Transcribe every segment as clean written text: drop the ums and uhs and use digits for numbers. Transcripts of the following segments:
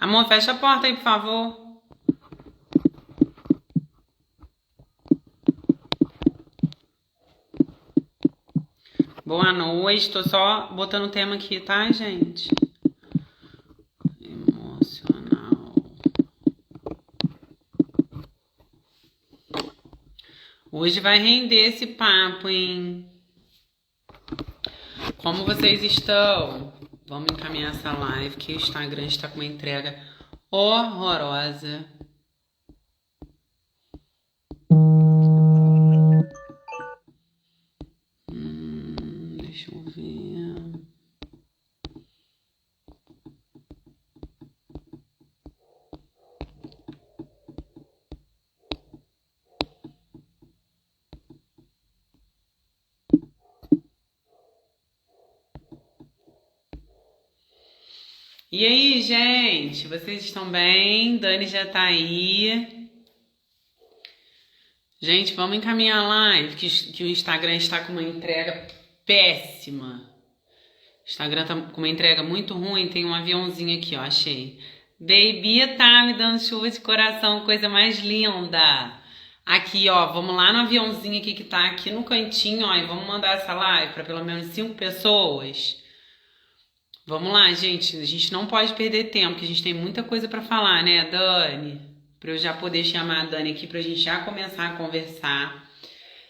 Amor, fecha a porta aí, por favor. Boa noite, tô só botando o tema aqui, tá, gente? Emocional. Hoje vai render esse papo, hein? Como vocês estão? Vamos encaminhar essa live que o Instagram está com uma entrega horrorosa. Deixa eu ver. E aí, gente? Vocês estão bem? Dani já tá aí. Gente, vamos encaminhar a live, que o Instagram está com uma entrega péssima. O Instagram tá com uma entrega muito ruim. Tem um aviãozinho aqui, ó, achei. Baby tá me dando chuva de coração, coisa mais linda. Aqui, ó, vamos lá no aviãozinho aqui que tá aqui no cantinho, ó, e vamos mandar essa live para pelo menos 5 pessoas. Vamos lá, gente. A gente não pode perder tempo, porque a gente tem muita coisa para falar, né, Dani? Para eu já poder chamar a Dani aqui pra gente já começar a conversar.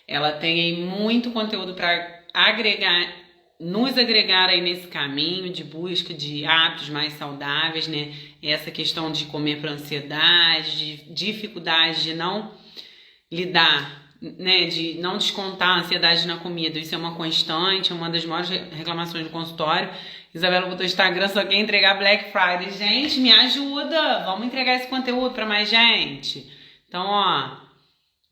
Ela tem aí muito conteúdo para agregar, nos agregar aí nesse caminho de busca de hábitos mais saudáveis, né? Essa questão de comer para ansiedade, de dificuldade de não lidar, né, de não descontar a ansiedade na comida. Isso é uma constante, é uma das maiores reclamações do consultório. Isabela botou Instagram, só quer entregar Black Friday. Gente, me ajuda! Vamos entregar esse conteúdo para mais gente. Então, ó,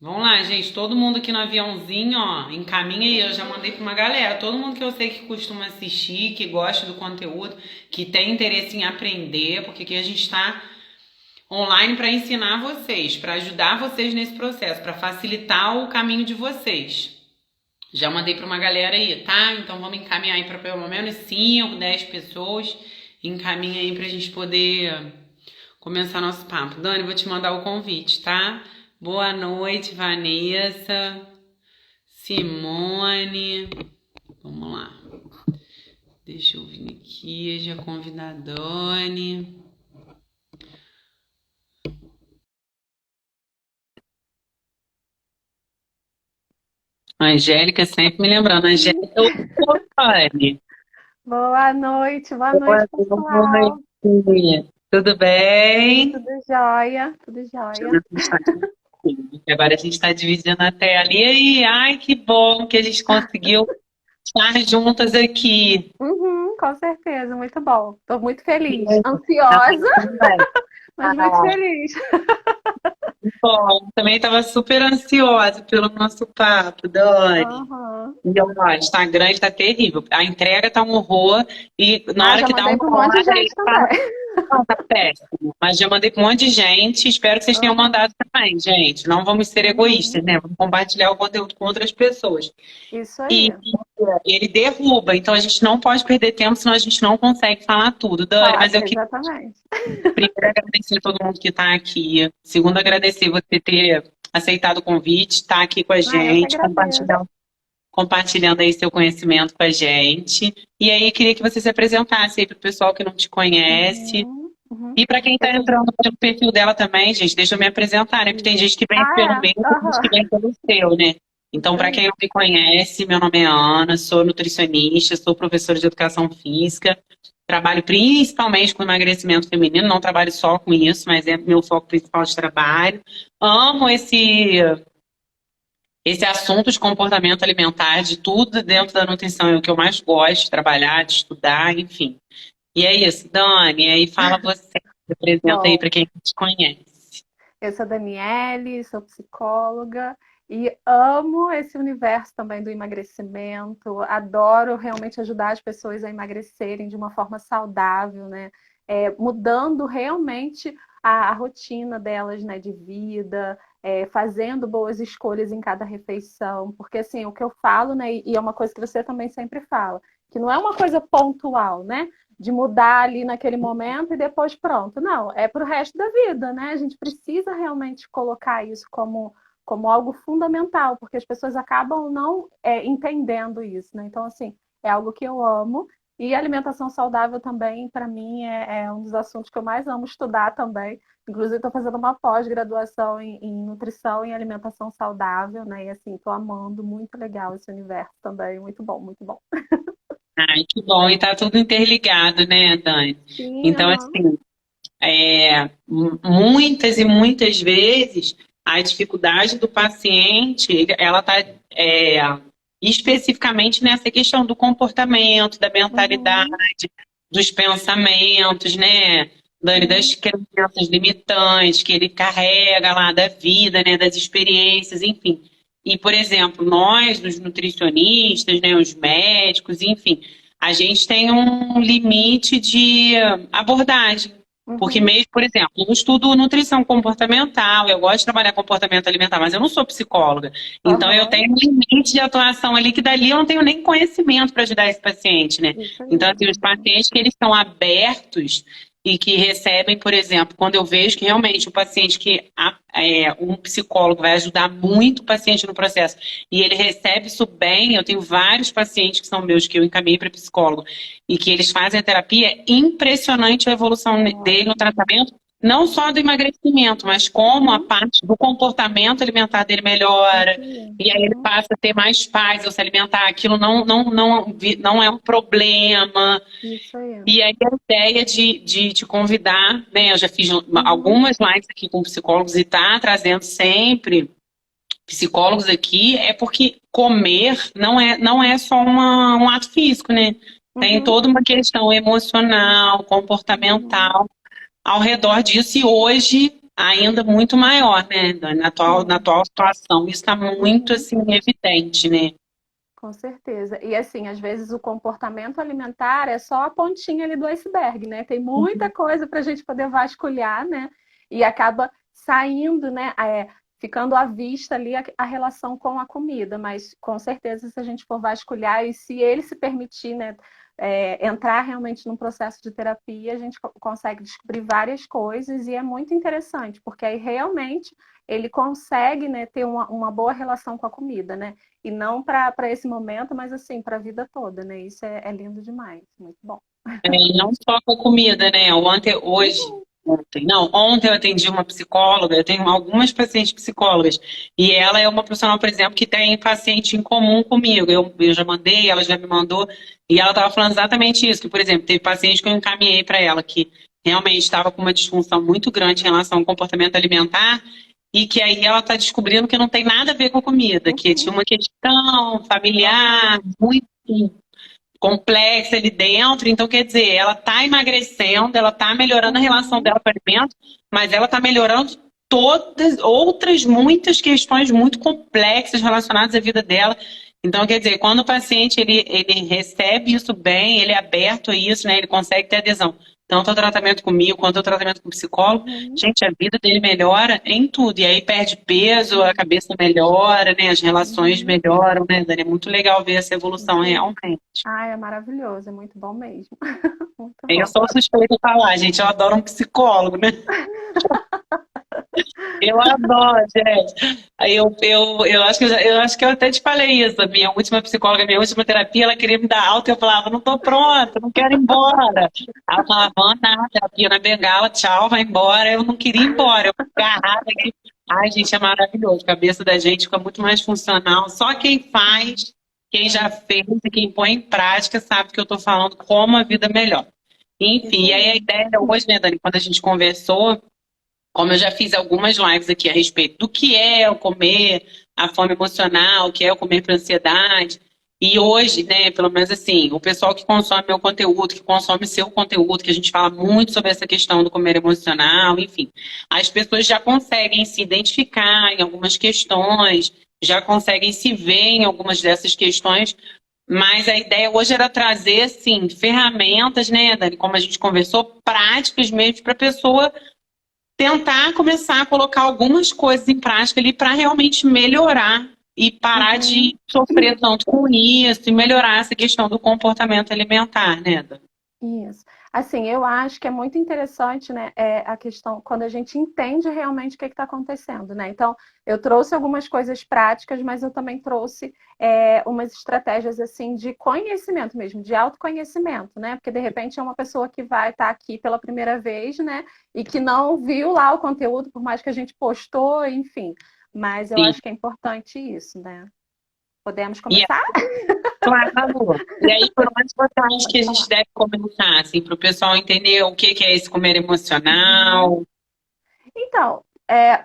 vamos lá, gente. Todo mundo aqui no aviãozinho, ó, encaminha aí. Eu já mandei para uma galera. Todo mundo que eu sei que costuma assistir, que gosta do conteúdo, que tem interesse em aprender, porque aqui a gente está online para ensinar vocês, para ajudar vocês nesse processo, para facilitar o caminho de vocês. Já mandei para uma galera aí, tá? Então vamos encaminhar aí para pelo menos 5, 10 pessoas. Encaminha aí pra gente poder começar nosso papo. Dani, vou te mandar o convite, tá? Boa noite, Vanessa, Simone. Vamos lá. Deixa eu vir aqui, já convidar a Dani. Angélica sempre me lembrando. Angélica, Dani. Boa Boa noite, pessoal. noite. Tudo bem? Tudo jóia, tudo jóia. Agora a gente está dividindo a tela. E aí, ai, que bom que a gente conseguiu estar juntas aqui. Com certeza, muito bom. Estou muito feliz. Ansiosa, mas muito Ah, feliz. bom, também estava super ansiosa pelo nosso papo, Dani. Aham. E ó, o Instagram está terrível. A entrega tá um horror e na Ah, hora já que dá mandei uma para um monte de hora gente ele fala, também. não, tá péssimo. Mas já mandei para um monte de gente. Espero que vocês tenham Aham. mandado também, gente. Não vamos ser egoístas, Uhum. né? Vamos compartilhar o conteúdo com outras pessoas. Isso E aí. ele derruba, então a gente não pode perder tempo, senão a gente não consegue falar tudo. Dani, Falar, mas eu queria exatamente. primeiro agradecer a todo mundo que está aqui. Segundo, agradecer você ter aceitado o convite, estar aqui com a Ah, eu que gente, agradeço. compartilhando aí seu conhecimento com a gente. E aí, queria que você se apresentasse aí para o pessoal que não te conhece. Uhum. Uhum. E para quem está Eu- entrando pelo perfil dela também, gente, deixa eu me apresentar, né? Porque tem gente que vem pelo Ah, meu, é? tem gente que Aham. vem pelo seu, né? Então, Isso para quem aí. não me conhece, meu nome é Ana, sou nutricionista, sou professora de educação física, trabalho principalmente com emagrecimento feminino, não trabalho só com isso, mas é meu foco principal de trabalho. Amo esse assunto de comportamento alimentar, de tudo dentro da nutrição, é o que eu mais gosto de trabalhar, de estudar, enfim. E é isso, Dani, aí fala você, se apresenta aí Bom, para quem não te conhece. eu sou a Daniele, sou psicóloga e amo esse universo também do emagrecimento. Adoro realmente ajudar as pessoas a emagrecerem de uma forma saudável, né? Mudando realmente a rotina delas, né, de vida, fazendo boas escolhas em cada refeição. Porque assim, o que eu falo, né, e é uma coisa que você também sempre fala, que não é uma coisa pontual, né? de mudar ali naquele momento e depois pronto. Não, é para o resto da vida, né? A gente precisa realmente colocar isso como algo fundamental, porque as pessoas acabam não entendendo isso, né? Então, assim, é algo que eu amo. E alimentação saudável também, para mim, é um dos assuntos que eu mais amo estudar também. Inclusive, estou fazendo uma pós-graduação em nutrição e alimentação saudável, né? E assim, estou amando, muito legal esse universo também, muito bom, muito bom. Ai, que bom. E tá tudo interligado, né, Dani? Sim, Então, aham. assim, muitas e muitas vezes a dificuldade do paciente, ela está especificamente nessa questão do comportamento, da mentalidade, Uhum, dos pensamentos, né, Dani, das sim. crenças limitantes que ele carrega lá da vida, né, das experiências, enfim. E, por exemplo, nós, os nutricionistas, né, os médicos, enfim, a gente tem um limite de abordagem. Porque Uhum, mesmo, por exemplo, eu estudo nutrição comportamental, eu gosto de trabalhar comportamento alimentar, mas eu não sou psicóloga. Então eu aham. tenho um limite de atuação ali que dali eu não tenho nem conhecimento para ajudar esse paciente, né? Isso Então, aí. assim, os pacientes que eles estão abertos e que recebem, por exemplo, quando eu vejo que realmente o paciente um psicólogo vai ajudar muito o paciente no processo e ele recebe isso bem, eu tenho vários pacientes que são meus que eu encaminhei para psicólogo e que eles fazem a terapia, é impressionante a evolução dele no Ótimo. tratamento, não só do emagrecimento, mas como a Uhum, parte do comportamento alimentar dele melhora, isso aí. e aí ele Uhum, passa a ter mais paz ao se alimentar, aquilo não é um problema. isso aí. E aí a ideia de te convidar, né? Eu já fiz Uhum, algumas lives aqui com psicólogos e tá trazendo sempre psicólogos aqui, é porque comer não é só um ato físico, né? Tem uhum, toda uma questão emocional, uhum. comportamental ao redor disso, e hoje ainda muito maior, né, Dani? Na Sim. atual situação, isso está muito Uhum. assim evidente, né? Com certeza. E assim, às vezes o comportamento alimentar é só a pontinha ali do iceberg, né? Tem muita coisa para a gente poder vasculhar, né? E acaba saindo, né? Ficando à vista ali a relação com a comida. Mas com certeza, se a gente for vasculhar e se ele se permitir, né? Entrar realmente num processo de terapia, a gente consegue descobrir várias coisas e é muito interessante, porque aí realmente ele consegue, né, ter uma boa relação com a comida, né? E não para esse momento, mas assim, para a vida toda, né? Isso é lindo demais, muito bom. E não só com a comida, né? Uhum, Ontem eu atendi uma psicóloga, eu tenho algumas pacientes psicólogas, e ela é uma profissional, por exemplo, que tem paciente em comum comigo. Eu já mandei, ela já me mandou, e ela estava falando exatamente isso, que, por exemplo, teve paciente que eu encaminhei para ela, que realmente estava com uma disfunção muito grande em relação ao comportamento alimentar, e que aí ela está descobrindo que não tem nada a ver com a comida, que tinha uhum, uma questão aham, familiar muito complexa ali dentro. Então, quer dizer, ela está emagrecendo, ela está melhorando a relação uhum, dela com o alimento, mas ela está melhorando todas outras muitas questões muito complexas relacionadas à vida dela. Então, quer dizer, quando o paciente ele recebe isso bem, ele é aberto a isso, né? Ele consegue ter adesão. Tanto ao tratamento comigo quanto ao tratamento com o psicólogo, uhum, gente, a vida dele melhora em tudo. E aí perde peso, a cabeça melhora, né? As relações uhum. melhoram, né, Dani? É muito legal ver essa evolução Isso aí. realmente. Ah, é maravilhoso, é muito bom mesmo. Muito Eu bom. sou suspeita de falar, gente. Eu adoro um psicólogo, né? Eu adoro, gente. Eu acho que eu até te falei isso. A minha última psicóloga, a minha última terapia, ela queria me dar alta e eu falava, não tô pronta, não quero ir embora. Ela falava, Ana, terapia na bengala, tchau, vai embora. Eu não queria ir embora, eu fiquei agarrada aqui. Ai, gente, é maravilhoso. A cabeça da gente fica muito mais funcional. Só quem faz, quem já fez e quem põe em prática sabe que eu tô falando como a vida melhor. Enfim, Isso e aí a aí. ideia hoje, né, Dani, quando a gente conversou, como eu já fiz algumas lives aqui a respeito do que é o comer, a fome emocional, o que é o comer para ansiedade. E hoje, né, pelo menos assim, o pessoal que consome meu conteúdo, que consome seu conteúdo, que a gente fala muito sobre essa questão do comer emocional, enfim, as pessoas já conseguem se identificar em algumas questões, já conseguem se ver em algumas dessas questões, mas a ideia hoje era trazer, assim, ferramentas, né, Dani, como a gente conversou, práticas mesmo para a pessoa tentar começar a colocar algumas coisas em prática ali para realmente melhorar e parar Uhum. de sofrer tanto com isso e melhorar essa questão do comportamento alimentar, né, Dani? Isso. Assim, eu acho que é muito interessante, né, a questão quando a gente entende realmente o que está acontecendo, né? Então, eu trouxe algumas coisas práticas, mas eu também trouxe umas estratégias assim de conhecimento mesmo, de autoconhecimento, né? Porque de repente é uma pessoa que vai estar aqui pela primeira vez, né, e que não viu lá o conteúdo, por mais que a gente postou, enfim. Mas eu Sim. acho que é importante isso, né? Podemos E começar? claro. E aí, por onde você acha que Pode a gente falar. deve começar, assim, para o pessoal entender o que que é esse comer Uhum. emocional? Então,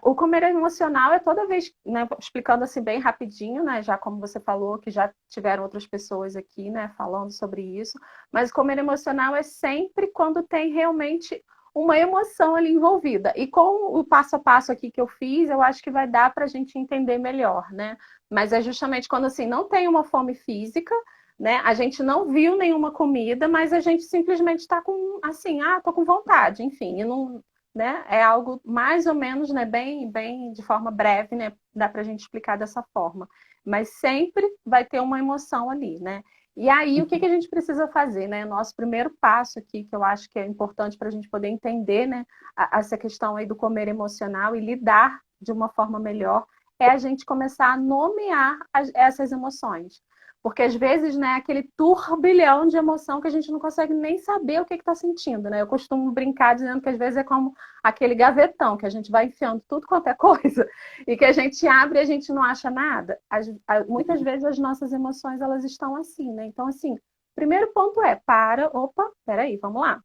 o comer emocional é toda vez, né, explicando assim bem rapidinho, né, já como você falou, que já tiveram outras pessoas aqui, né, falando sobre isso, mas o comer emocional é sempre quando tem realmente uma emoção ali envolvida. E com o passo a passo aqui que eu fiz, eu acho que vai dar para a gente entender melhor, né? Mas é justamente quando assim não tem uma fome física, né? A gente não viu nenhuma comida, mas a gente simplesmente está com assim, tô com vontade, enfim, e não, né? É algo mais ou menos, né, bem de forma breve, né? Dá para a gente explicar dessa forma. Mas sempre vai ter uma emoção ali, né? E aí, o que a gente precisa fazer, né? Nosso primeiro passo aqui, que eu acho que é importante para a gente poder entender, né, essa questão aí do comer emocional e lidar de uma forma melhor, é a gente começar a nomear essas emoções. Porque às vezes, né, aquele turbilhão de emoção que a gente não consegue nem saber o que está sentindo, né? Eu costumo brincar dizendo que às vezes é como aquele gavetão que a gente vai enfiando tudo quanto é coisa e que a gente abre e a gente não acha nada. Muitas vezes as nossas emoções elas estão assim, né? Então, assim, primeiro ponto é opa, peraí, vamos lá.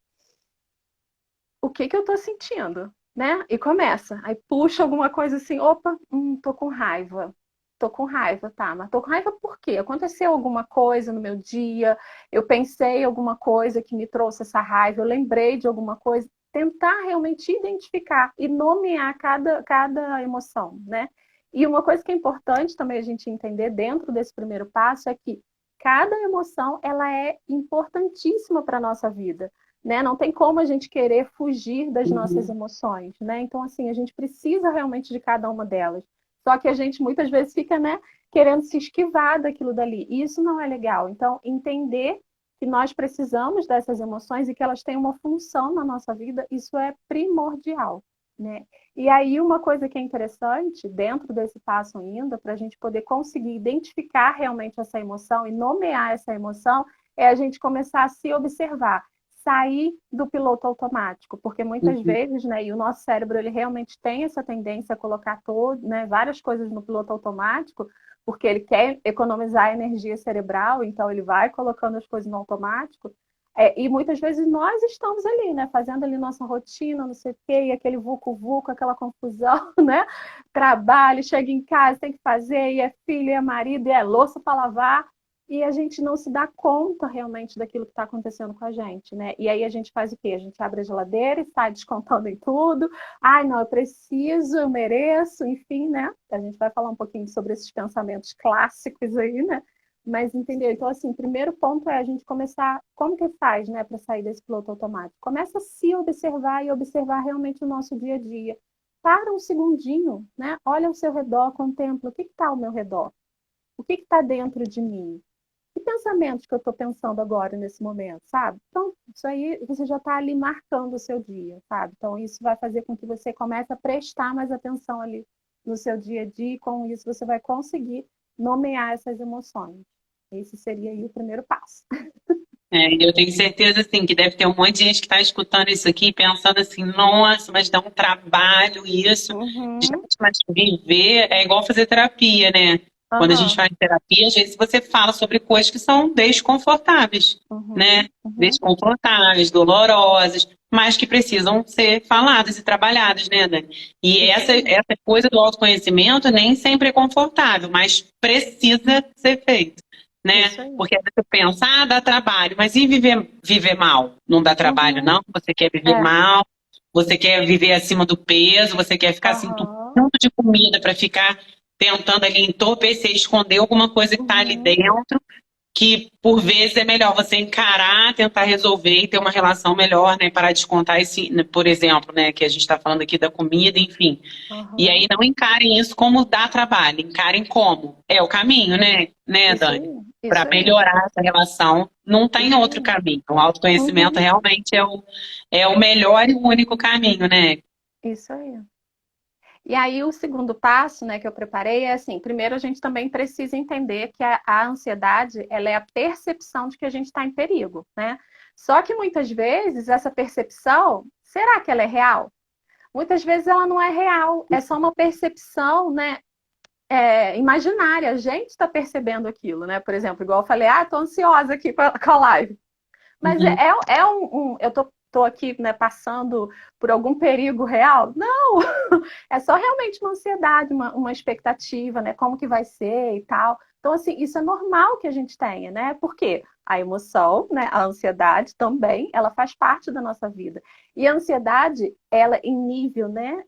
O que eu estou sentindo? Né? E começa. Aí puxa alguma coisa assim, opa, tô com raiva. Tô com raiva, tá, mas tô com raiva por quê? Aconteceu alguma coisa no meu dia, eu pensei em alguma coisa que me trouxe essa raiva, eu lembrei de alguma coisa, tentar realmente identificar e nomear cada emoção, né? E uma coisa que é importante também a gente entender dentro desse primeiro passo é que cada emoção ela é importantíssima para a nossa vida, né? Não tem como a gente querer fugir das nossas Uhum. emoções, né? Então, assim, a gente precisa realmente de cada uma delas. Só que a gente muitas vezes fica, né, querendo se esquivar daquilo dali. E isso não é legal. Então, entender que nós precisamos dessas emoções e que elas têm uma função na nossa vida, isso é primordial, né? E aí, uma coisa que é interessante, dentro desse passo ainda, para a gente poder conseguir identificar realmente essa emoção e nomear essa emoção, é a gente começar a se observar, sair do piloto automático, porque muitas Uhum. vezes, né, e o nosso cérebro ele realmente tem essa tendência a colocar né, várias coisas no piloto automático, porque ele quer economizar energia cerebral, então ele vai colocando as coisas no automático. E muitas vezes nós estamos ali, né, fazendo ali nossa rotina, não sei o quê, e aquele vucu-vucu, aquela confusão, né? Trabalho, chega em casa, tem que fazer, e é filho, e é marido, e é louça para lavar, e a gente não se dá conta realmente daquilo que está acontecendo com a gente, né? E aí a gente faz o quê? A gente abre a geladeira e sai descontando em tudo. Ai, não, eu preciso, eu mereço, enfim, né? A gente vai falar um pouquinho sobre esses pensamentos clássicos aí, né? Mas entendeu? Então, assim, o primeiro ponto é a gente começar. Como que faz, né, para sair desse piloto automático? Começa a se observar e observar realmente o nosso dia a dia. Para um segundinho, né? Olha ao seu redor, contempla o que está ao meu redor. O que está dentro de mim? Que pensamentos que eu estou pensando agora nesse momento, sabe? Então, isso aí você já está ali marcando o seu dia, sabe? Então, isso vai fazer com que você comece a prestar mais atenção ali no seu dia a dia, e com isso você vai conseguir nomear essas emoções. Esse seria aí o primeiro passo. Eu tenho certeza, assim, que deve ter um monte de gente que está escutando isso aqui pensando assim, nossa, mas dá um trabalho isso. Uhum, Gente, mas viver é igual fazer terapia, né? Quando a gente aham, faz terapia, às vezes você fala sobre coisas que são desconfortáveis, né? uhum, uhum. Desconfortáveis, dolorosas, mas que precisam ser faladas e trabalhadas, né, Dani? E Isso aí, essa coisa do autoconhecimento nem sempre é confortável, mas precisa ser feito, né? isso aí. Porque aí você pensa, dá trabalho, mas e viver mal? Não dá trabalho, Uhum, não? Você quer viver é, mal, você quer viver acima do peso, você quer ficar assim, aham, tanto de comida para ficar tentando ali entorpecer, esconder alguma coisa que está ali uhum, dentro, que por vezes é melhor você encarar, tentar resolver e ter uma relação melhor, né? Parar de contar esse, né, por exemplo, né? Que a gente está falando aqui da comida, enfim. E aí aham, não encarem isso como dar trabalho, encarem como é o caminho, né, isso Dani? aí, Para isso aí. melhorar essa relação não tem Isso outro aí. caminho. O autoconhecimento Uhum. realmente é o melhor e o único caminho, né? Isso aí. E aí, o segundo passo, né, que eu preparei é assim: primeiro, a gente também precisa entender que a ansiedade, ela é a percepção de que a gente está em perigo, né? Só que muitas vezes essa percepção, será que ela é real? Muitas vezes ela não é real, é só uma percepção, né, imaginária. A gente está percebendo aquilo, né? Por exemplo, igual eu falei, tô ansiosa aqui com a live. Mas Uhum. eu tô aqui, né, passando por algum perigo real? Não, é só realmente uma ansiedade, uma expectativa, né? Como que vai ser e tal. Então, assim, isso é normal que a gente tenha, né? Porque a emoção, né, a ansiedade também, ela faz parte da nossa vida. E a ansiedade, ela em nível, né,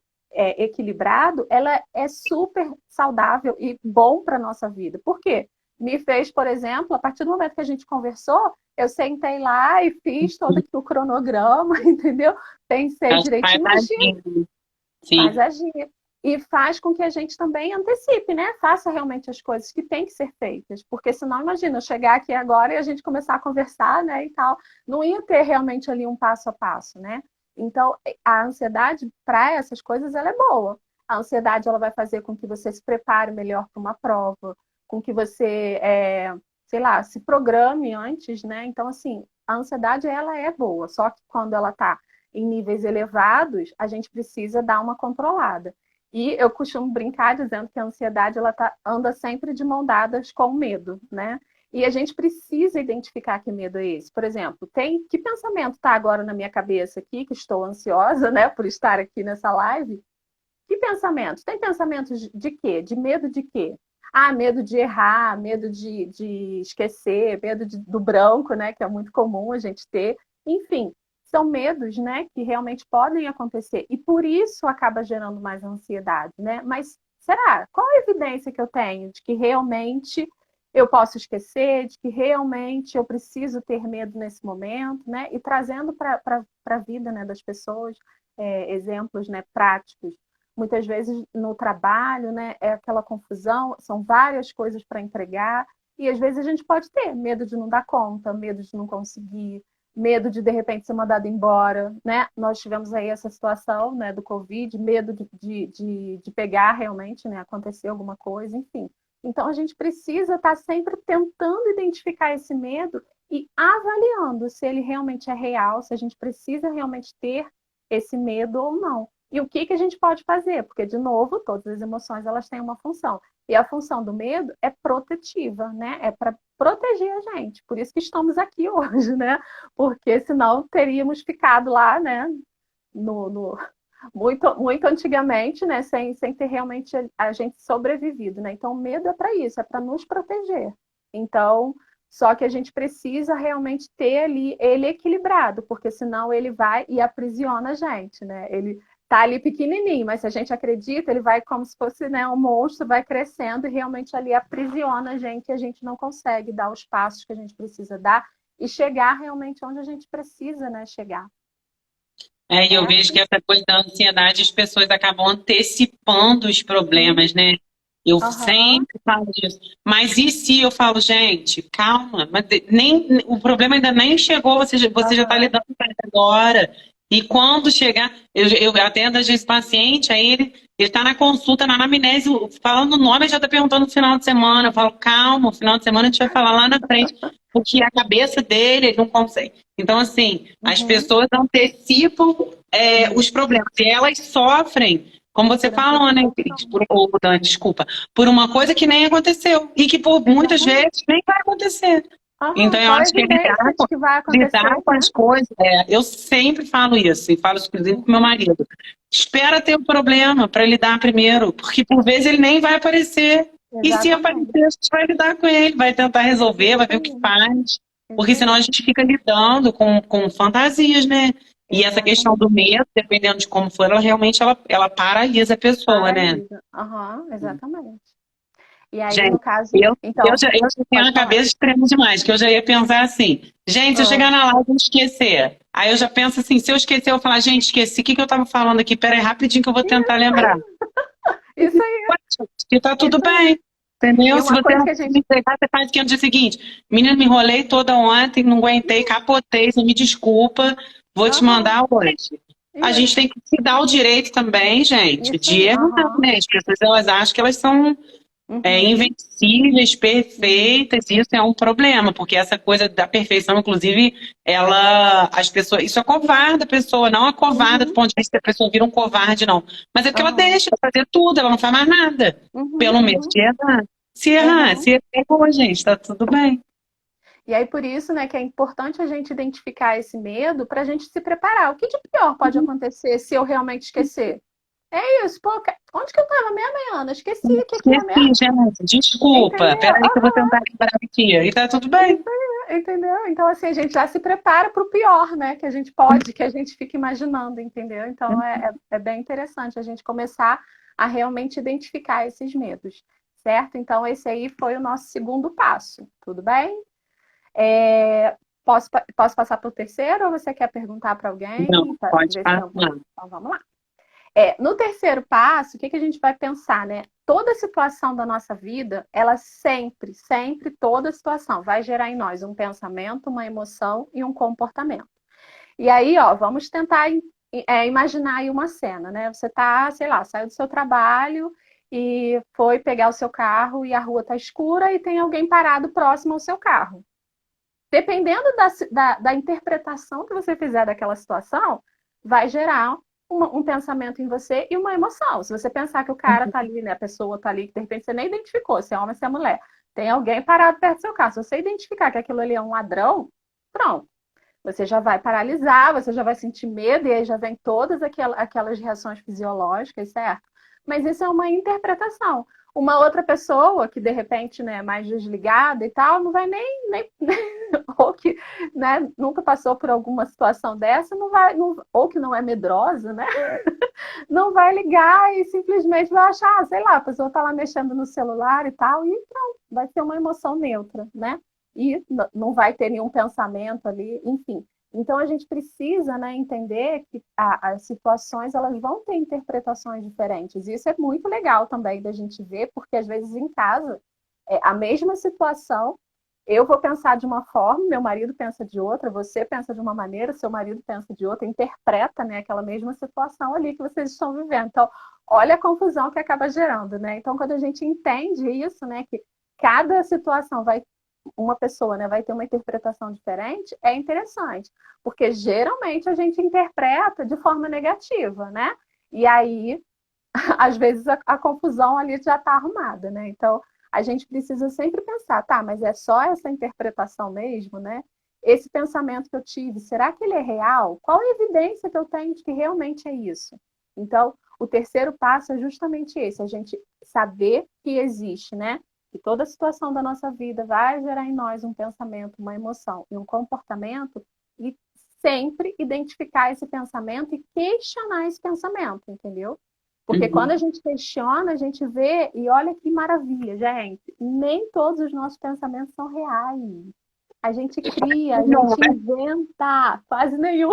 equilibrado, ela é super saudável e bom para a nossa vida. Por quê? Me fez, por exemplo, a partir do momento que a gente conversou, eu sentei lá e fiz todo aqui o cronograma, entendeu? Pensei Acho que faz direitinho, imagina, tadinho. faz Sim. agir. E faz com que a gente também antecipe, né? Faça realmente as coisas que têm que ser feitas. Porque senão, imagina, eu chegar aqui agora e a gente começar a conversar, né, e tal. Não ia ter realmente ali um passo a passo, né? Então, a ansiedade para essas coisas, ela é boa. A ansiedade, ela vai fazer com que você se prepare melhor para uma prova, com que você, sei lá, se programe antes, né? Então, assim, a ansiedade, ela é boa. Só que quando ela está em níveis elevados, a gente precisa dar uma controlada. E eu costumo brincar dizendo que a ansiedade anda sempre de mão dadas com o medo, né? E a gente precisa identificar que medo é esse. Por exemplo, que pensamento está agora na minha cabeça aqui, que estou ansiosa, né, por estar aqui nessa live? Que pensamentos? Tem pensamentos de quê? De medo de quê? Medo de errar, medo de esquecer, medo do branco, né? Que é muito comum a gente ter. Enfim, são medos, né? Que realmente podem acontecer. E por isso acaba gerando mais ansiedade, né? Mas será? Qual a evidência que eu tenho de que realmente eu posso esquecer, de que realmente eu preciso ter medo nesse momento, né? E trazendo para a vida, né, das pessoas exemplos, né, práticos. Muitas vezes no trabalho, né, é aquela confusão, são várias coisas para entregar, e às vezes a gente pode ter medo de não dar conta, medo de não conseguir, medo de repente ser mandado embora, né? Nós tivemos aí essa situação, né, do Covid, medo de pegar realmente, né, acontecer alguma coisa, enfim. Então a gente precisa estar sempre tentando identificar esse medo e avaliando se ele realmente é real, se a gente precisa realmente ter esse medo ou não. E o que a gente pode fazer? Porque, de novo, todas as emoções elas têm uma função. E a função do medo é protetiva, né? É para proteger a gente. Por isso que estamos aqui hoje, né? Porque senão teríamos ficado lá, né? No muito antigamente, né? Sem ter realmente a gente sobrevivido, né? Então, o medo é para isso, é para nos proteger. Então, só que a gente precisa realmente ter ali ele equilibrado, porque senão ele vai e aprisiona a gente, né? Ele tá ali pequenininho, mas se a gente acredita, ele vai como se fosse, né, um monstro, vai crescendo e realmente ali aprisiona a gente e a gente não consegue dar os passos que a gente precisa dar e chegar realmente onde a gente precisa, né, chegar. E eu É vejo que assim. essa coisa da ansiedade, as pessoas acabam antecipando os problemas, Uhum. né? Eu Aham. sempre falo isso. Mas e se eu falo, gente, calma, mas nem, o problema ainda nem chegou, você já está Aham. lidando com ele agora. E quando chegar, eu atendo às vezes paciente, aí ele está na consulta, na anamnese, falando o nome, ele já está perguntando no final de semana. Eu falo, calma, o final de semana a gente vai falar lá na frente, porque a cabeça dele, ele não consegue. Então, assim, as Uhum. pessoas antecipam os Isso. problemas. E elas sofrem, como você Por falou, né, Cris? antecipação. Ou, Dan, desculpa, por uma coisa que nem aconteceu. E que por muitas Exatamente. vezes nem vai acontecer. Aham. Então, eu Qual a acho que evidência de que vai lidar acontecer, com né? as coisas, eu sempre falo isso, e falo isso inclusive com meu Uhum. marido. Espera ter um problema para lidar primeiro, porque por vezes ele nem vai aparecer. E se aparecer, Exatamente. a gente vai lidar com ele, vai tentar resolver, vai Isso ver o que aí. faz. Porque Isso senão a aí. gente fica lidando com fantasias, né? E essa questão do Exatamente. medo, dependendo de como for, ela realmente ela paralisa a pessoa, né? Paralisa. Aham, exatamente. E aí, Gente, no caso, eu então, já tenho pode a falar. cabeça extrema demais, que eu já ia pensar assim, gente, se eu Ah, chegar na live e esquecer. Aí eu já penso assim, se eu esquecer, eu falar, gente, esqueci, o que eu tava falando aqui? Pera aí, rapidinho que eu vou tentar lembrar. isso aí, Que tá tudo isso aí. bem. Entendeu? E Se uma você coisa não que a me gente. entregar, você faz aqui no dia seguinte. Menina, me enrolei toda ontem, não aguentei, capotei, você me desculpa, vou te Aham, mandar hoje. A gente isso, tem que se dar o direito também, gente, isso de aí, erro não, aham. né? As pessoas elas acham que elas são Uhum, invencíveis, perfeitas, e isso é um problema, porque essa coisa da perfeição, inclusive, as pessoas, isso acovarda a pessoa, não acovarda do uhum, ponto de vista que a pessoa vira um covarde, não. Mas é porque ela aham, deixa de fazer tudo, ela não faz mais nada, uhum, pelo medo uhum, de errar. Se errar, aham. se errou, gente, tá tudo bem. E aí, por isso, né, que é importante a gente identificar esse medo para a gente se preparar. O que de pior pode acontecer se eu realmente esquecer? É isso, pô, onde que eu estava meia-meia? Esqueci o que que é Esqueci, mesmo, gente, desculpa, entendeu? peraí que eu vou tentar lembrar aqui, e tá tudo bem. Isso aí, entendeu? Então, assim, a gente já se prepara para o pior, né? Que a gente pode, que a gente fica imaginando, entendeu? Então, é bem interessante a gente começar a realmente identificar esses medos, certo? Então, esse aí foi o nosso segundo passo, tudo bem? É, posso passar para o terceiro ou você quer perguntar para Não, alguém? Para pode ver se tem passar. alguma. Então, vamos lá. No terceiro passo, o que que a gente vai pensar, né? Toda situação da nossa vida, ela sempre, sempre, toda situação vai gerar em nós um pensamento, uma emoção e um comportamento. E aí, ó, vamos tentar imaginar aí uma cena, né? Você tá, sei lá, saiu do seu trabalho e foi pegar o seu carro e a rua tá escura e tem alguém parado próximo ao seu carro. Dependendo da interpretação que você fizer daquela situação, vai gerar um pensamento em você e uma emoção. Se você pensar que o cara tá ali, né, a pessoa tá ali, que de repente você nem identificou se é homem ou se é mulher, tem alguém parado perto do seu carro. Se você identificar que aquilo ali é um ladrão, pronto. Você já vai paralisar, você já vai sentir medo, e aí já vem todas aquelas reações fisiológicas, certo? Mas isso é uma interpretação. Uma outra pessoa que de repente né, é mais desligada e tal, não vai nem ou que né, nunca passou por alguma situação dessa, não vai, ou que não é medrosa, né? Não vai ligar e simplesmente vai achar, sei lá, a pessoa está lá mexendo no celular e tal, e pronto, vai ser uma emoção neutra, né? E não vai ter nenhum pensamento ali, enfim. Então a gente precisa, né, entender que as situações elas vão ter interpretações diferentes. E isso é muito legal também da gente ver, porque às vezes em casa a mesma situação eu vou pensar de uma forma, meu marido pensa de outra, você pensa de uma maneira, seu marido pensa de outra, interpreta, né, aquela mesma situação ali que vocês estão vivendo. Então, olha a confusão que acaba gerando, né? Então, quando a gente entende isso, né, que cada situação vai uma pessoa, né, vai ter uma interpretação diferente, é interessante, porque geralmente a gente interpreta de forma negativa, né? E aí às vezes a confusão ali já está arrumada, né? Então, a gente precisa sempre pensar, tá, mas é só essa interpretação mesmo, né? Esse pensamento que eu tive, será que ele é real? Qual a evidência que eu tenho de que realmente é isso? Então, o terceiro passo é justamente esse, a gente saber que existe, né? Que toda situação da nossa vida vai gerar em nós um pensamento, uma emoção e um comportamento, e sempre identificar esse pensamento e questionar esse pensamento, entendeu? Porque quando Uhum. a gente questiona, a gente vê, e olha que maravilha, gente, nem todos os nossos pensamentos são reais. A gente cria, a Não, gente inventa, quase nenhum,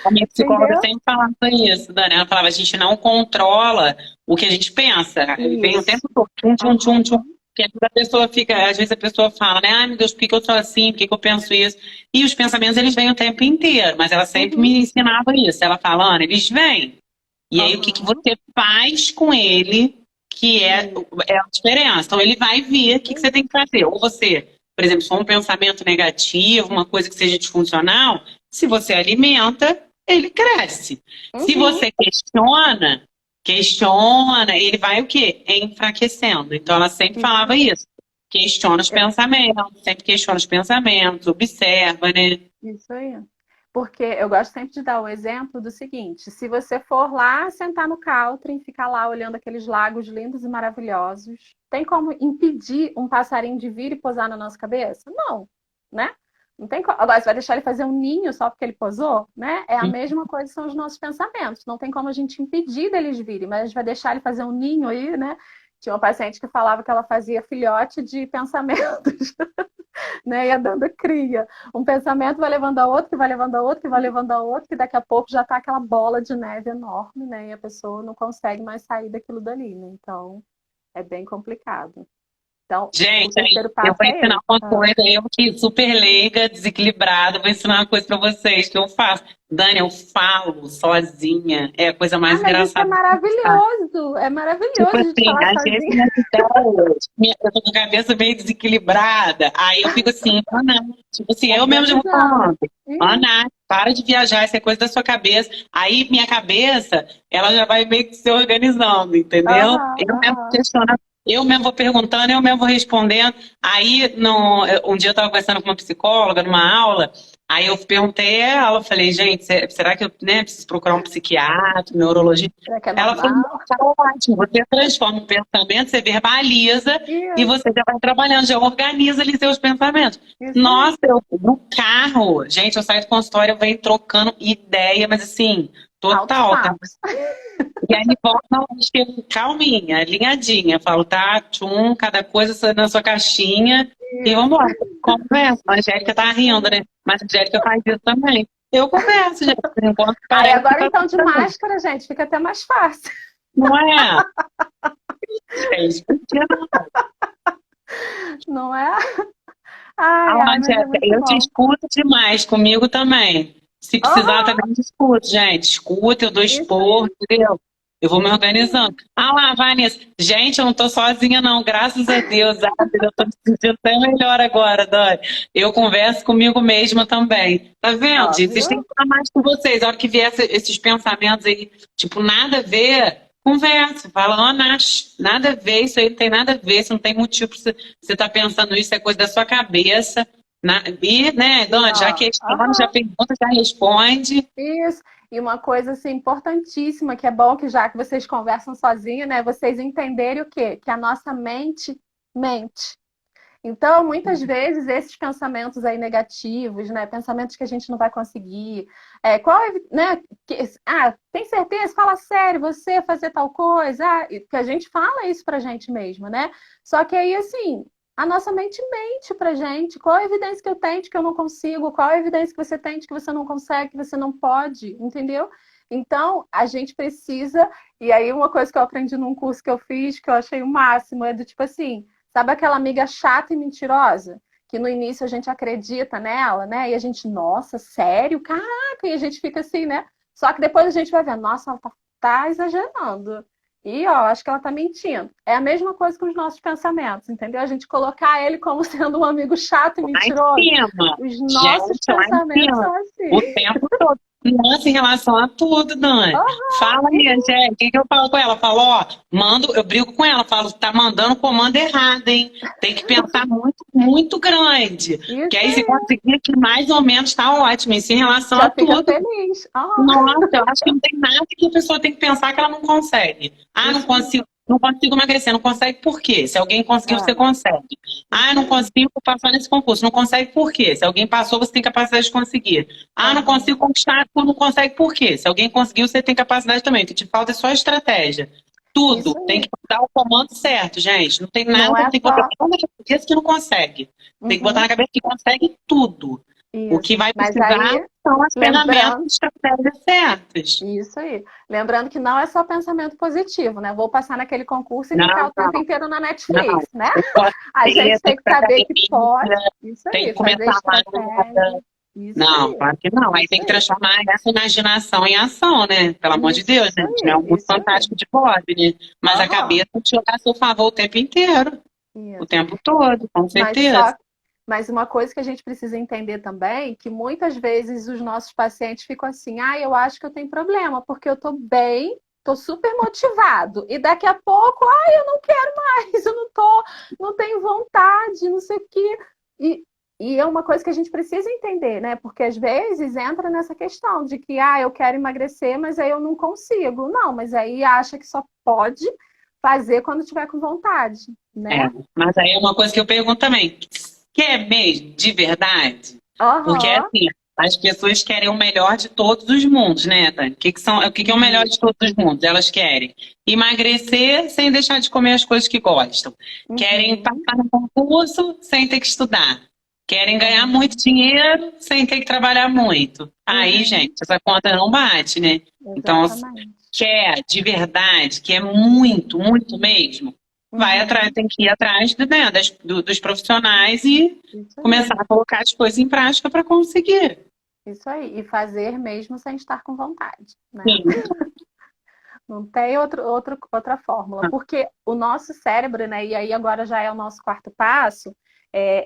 a minha psicóloga entendeu? sempre falava isso, Dani. Ela falava, a gente não controla o que a gente pensa. Ele vem o tempo Isso. todo, tchum, tchum, tchum, tchum. Aham. Que a pessoa fica, às vezes a pessoa fala, né? Ai, meu Deus, por que que eu sou assim? Por que que eu penso isso? E os pensamentos, eles vêm o tempo inteiro. Mas ela sempre Uhum. me ensinava isso. Ela fala, Ana, eles vêm. E aí, o que que Aham. você faz com ele, que Isso. é a diferença. Então, ele vai vir, o Isso que que você aí. tem que fazer? Ou você, por exemplo, se for um pensamento negativo, uma coisa que seja disfuncional, se você alimenta, ele cresce. Se Uhum. você questiona, ele vai o quê? Enfraquecendo. Então, ela sempre Isso falava aí. isso. Questiona os É. pensamentos, sempre questiona os pensamentos, observa, né? Isso aí. Porque eu gosto sempre de dar o exemplo do seguinte: se você for lá sentar no Caltrim, ficar lá olhando aqueles lagos lindos e maravilhosos, tem como impedir um passarinho de vir e pousar na nossa cabeça? Não, né? Não tem como. Agora, você vai deixar ele fazer um ninho só porque ele posou, né? É a mesma coisa, são os nossos pensamentos. Não tem como a gente impedir deles virem, mas a gente vai deixar ele fazer um ninho aí, né? Tinha uma paciente que falava que ela fazia filhote de pensamentos, né? Ia dando cria. Um pensamento vai levando a outro, que vai levando a outro, que vai levando a outro, que daqui a pouco já está aquela bola de neve enorme, né? E a pessoa não consegue mais sair daquilo dali, né? Então, É bem complicado. Então, o Gente, terceiro eu passo vou é ensinar esse. uma coisa, eu que super leiga, desequilibrada, vou ensinar uma coisa pra vocês que eu faço. Dani, eu falo sozinha, é a coisa Ah, mais mas isso é engraçada. maravilhoso! É Tipo maravilhoso a gente assim, falar às vezes sozinha. minhas ideias, eu tô com a cabeça meio desequilibrada, aí eu fico assim, Ana, tipo assim, eu mesmo já vou Organizando. falando, Ana, para de viajar, isso é coisa da sua cabeça. Aí minha cabeça, ela já vai meio que se organizando, entendeu? Aham, Eu mesmo aham, questionando, eu mesmo vou perguntando, eu mesmo vou respondendo. Aí, um dia eu estava conversando com uma psicóloga numa aula, aí eu perguntei a ela, falei, gente, será que eu, né, preciso procurar um psiquiatra, um neurologista? será que é Ela falou, normal? não, tá ótimo, você transforma o pensamento, você verbaliza e Isso, você já vai trabalhando, já organiza ali seus pensamentos. isso aí. Nossa, eu no carro, gente, eu saio do consultório, eu venho trocando ideia, mas assim, Altos total, tá? papos. E aí volta, não, acho que calminha, alinhadinha. Falo, tá, tchum, cada coisa na sua caixinha e Isso, vambora. Conversa. A Angélica tá rindo, né? Mas a Angélica faz isso também. Eu converso, gente. Por enquanto aí parece que agora tá então de tudo bem. máscara, gente, fica até mais fácil. Não é? Gente, porque não? Não é? Ai, Ah, ai, mas é Angélica, muito eu te bom. escuto demais, comigo também. Se precisar, Aham, também te escuto, gente. Escuta, eu dou isso expor, aí, entendeu? Eu vou me isso aí. organizando. Ah lá, Vanessa. Gente, eu não tô sozinha, não. Graças a Deus. Ah, eu tô me sentindo até melhor agora, Dani. Eu converso comigo mesma também. Tá vendo, Ó, gente? Vocês têm viu? que falar mais com vocês. A hora que vier esses pensamentos aí, tipo, nada a ver, conversa. Fala, Ana, nada a ver, isso aí não tem nada a ver, isso não tem motivo pra você estar pensando isso, é coisa da sua cabeça. E, né, E Dani, já ó, questiona, já aham. pergunta, já responde. Isso. E uma coisa assim importantíssima, que é bom que já que vocês conversam sozinhos, né, vocês entenderem o quê? Que a nossa mente mente. Então, muitas vezes esses pensamentos aí negativos, né, pensamentos que a gente não vai conseguir, né, tem certeza? Fala sério, você fazer tal coisa, que a gente fala isso pra gente mesmo, né? Só que aí assim, a nossa mente mente pra gente. Qual a evidência que eu tenho de que eu não consigo? Qual a evidência que você tem de que você não consegue, que você não pode, entendeu? Então, a gente precisa, e aí uma coisa que eu aprendi num curso que eu fiz, que eu achei o máximo, é do tipo assim, sabe aquela amiga chata e mentirosa? Que no início a gente acredita nela, né? E a gente, nossa, sério? Caraca! E a gente fica assim, né? Só que depois a gente vai ver, nossa, ela tá exagerando. E, ó, acho que ela tá mentindo. É a mesma coisa com os nossos pensamentos, entendeu? A gente colocar ele como sendo um amigo chato e Lá em mentiroso. cima. Os nossos Gente, lá em pensamentos cima. são assim. O tempo todo. Nossa, em relação a tudo, Dani. Fala Oh, aí, Angélica. O que que eu falo com ela? Eu falo, ó, eu brigo com ela, falo, tá mandando comando errado, hein? Tem que pensar muito, muito grande. Que isso aí, se aí. conseguir aqui, mais ou menos, tá ótimo. Isso em relação a Já fica tudo. feliz. Oh, Nossa, eu acho que não tem nada que a pessoa tem que pensar que ela não consegue. Ah, não isso aí. consigo, não consigo emagrecer. Não consegue por quê? Se alguém conseguiu, você É, consegue. Ah, isso não aí. consigo passar nesse concurso. Não consegue por quê? Se alguém passou, você tem capacidade de conseguir. Ah, não Aham. consigo conquistar, não consegue por quê? Se alguém conseguiu, você tem capacidade também. O que te falta é só estratégia. Tudo. Isso Tem que aí. dar o comando certo, gente. Não tem Não nada, é tem que botar só. na cabeça que não consegue. Tem que botar Uhum, na cabeça que consegue tudo. O que isso. vai Mas precisar aí, são as ferramentas e lembrando, estratégias certas. isso aí. Lembrando que não é só pensamento positivo, né? Vou passar naquele concurso e Não, ficar o não, tempo inteiro na não. Netflix, né? Tem que A ter, gente tem tem que ir que pra saber que pode. academia, Isso tem que aí, fazer começar estratégia. nada. Isso Não, aí. claro que não. Aí Isso tem que aí. transformar essa imaginação em ação, né? Pelo amor de Deus, Isso né? A gente não é aí. um mundo Isso aí. fantástico de Bob, né? Mas a Aham. cabeça tem que jogar a seu favor o tempo inteiro. O Isso. tempo todo, com Mas certeza. só Mas uma coisa que a gente precisa entender também, que muitas vezes os nossos pacientes ficam assim, eu acho que eu tenho problema, porque eu tô bem, tô super motivado, e daqui a pouco, eu não quero mais, eu não tenho vontade, não sei o quê. E, e é uma coisa que a gente precisa entender, né? Porque às vezes entra nessa questão de que, eu quero emagrecer, mas aí eu não consigo. Não, mas aí acha que só pode fazer quando tiver com vontade, É. né? Mas aí é uma coisa que eu pergunto também. Quer mesmo, de verdade? Porque Aham, assim, as pessoas querem o melhor de todos os mundos, né, Dani? O que que é o melhor de isso. todos os mundos? Elas querem emagrecer sem deixar de comer as coisas que gostam. Querem Uhum. passar no concurso sem ter que estudar. Querem ganhar muito Aham. dinheiro sem ter que trabalhar muito. Aí, gente, Uhum. essa conta não bate, né? Então, Exatamente. quer de verdade, quer muito, muito mesmo. vai atrás, Uhum. tem que ir atrás né, dos profissionais e Isso aí. começar a colocar as coisas em prática para conseguir. Isso aí. E fazer mesmo sem estar com vontade, né? Sim. Não tem outra fórmula. Porque o nosso cérebro, né? E aí agora já é o nosso quarto passo,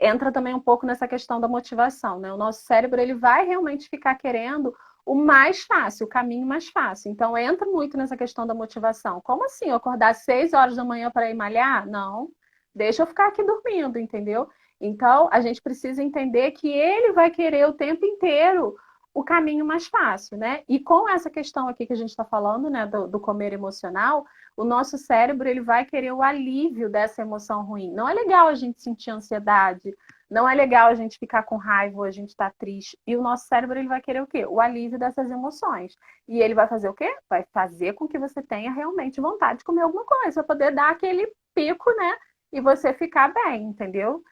entra também um pouco nessa questão da motivação, né? O nosso cérebro, ele vai realmente ficar querendo o mais fácil, o caminho mais fácil. Então, entra muito nessa questão da motivação. Como assim? Eu acordar às 6 horas da manhã para ir malhar? Não. Deixa eu ficar aqui dormindo, entendeu? Então, a gente precisa entender que ele vai querer o tempo inteiro o caminho mais fácil, né? E com essa questão aqui que a gente está falando, né, do comer emocional, o nosso cérebro ele vai querer o alívio dessa emoção ruim. Não é legal a gente sentir ansiedade, não é legal a gente ficar com raiva, ou a gente estar triste. E o nosso cérebro ele vai querer o quê? O alívio dessas emoções. E ele vai fazer o quê? Vai fazer com que você tenha realmente vontade de comer alguma coisa, para poder dar aquele pico, né? E você ficar bem, entendeu?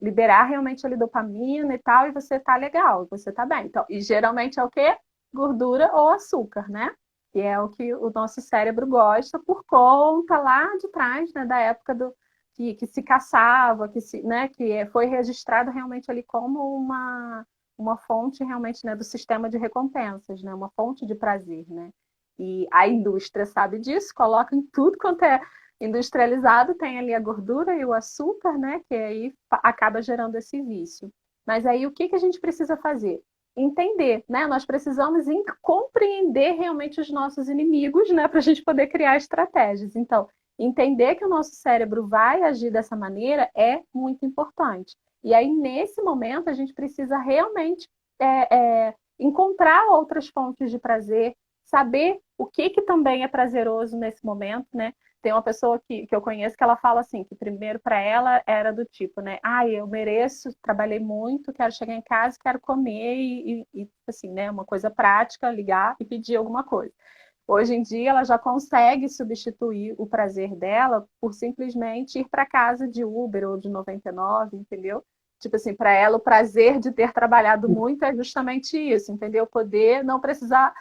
Liberar realmente ali dopamina e tal, e você tá legal, você tá bem. Então, e geralmente é o quê? Gordura ou açúcar, né? Que é o que o nosso cérebro gosta por conta lá de trás, né, da época que se caçava, né, que foi registrado realmente ali como uma fonte realmente, né, do sistema de recompensas, né, uma fonte de prazer, né? E a indústria sabe disso, coloca em tudo quanto é industrializado, tem ali a gordura e o açúcar, né? Que aí acaba gerando esse vício. Mas aí o que a gente precisa fazer? Entender, né? Nós precisamos compreender realmente os nossos inimigos, né? Para a gente poder criar estratégias. Então, entender que o nosso cérebro vai agir dessa maneira é muito importante. E aí, nesse momento, a gente precisa realmente encontrar outras fontes de prazer, saber o que também é prazeroso nesse momento, né? Tem uma pessoa que eu conheço que ela fala assim, que primeiro para ela era do tipo, né? Ah, eu mereço, trabalhei muito, quero chegar em casa, quero comer e assim, né? Uma coisa prática, ligar e pedir alguma coisa. Hoje em dia ela já consegue substituir o prazer dela por simplesmente ir para casa de Uber ou de 99, entendeu? Tipo assim, para ela o prazer de ter trabalhado muito é justamente isso, entendeu? Poder não precisar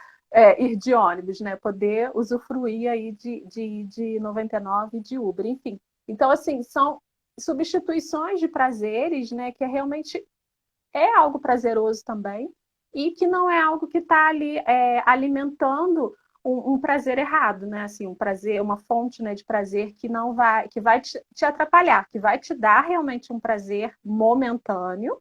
ir de ônibus, né? Poder usufruir aí de 99 de Uber, enfim. Então, assim, são substituições de prazeres, né? Que realmente é algo prazeroso também e que não é algo que está ali alimentando um prazer errado, né? Assim, um prazer, uma fonte, né, de prazer que vai te atrapalhar, que vai te dar realmente um prazer momentâneo,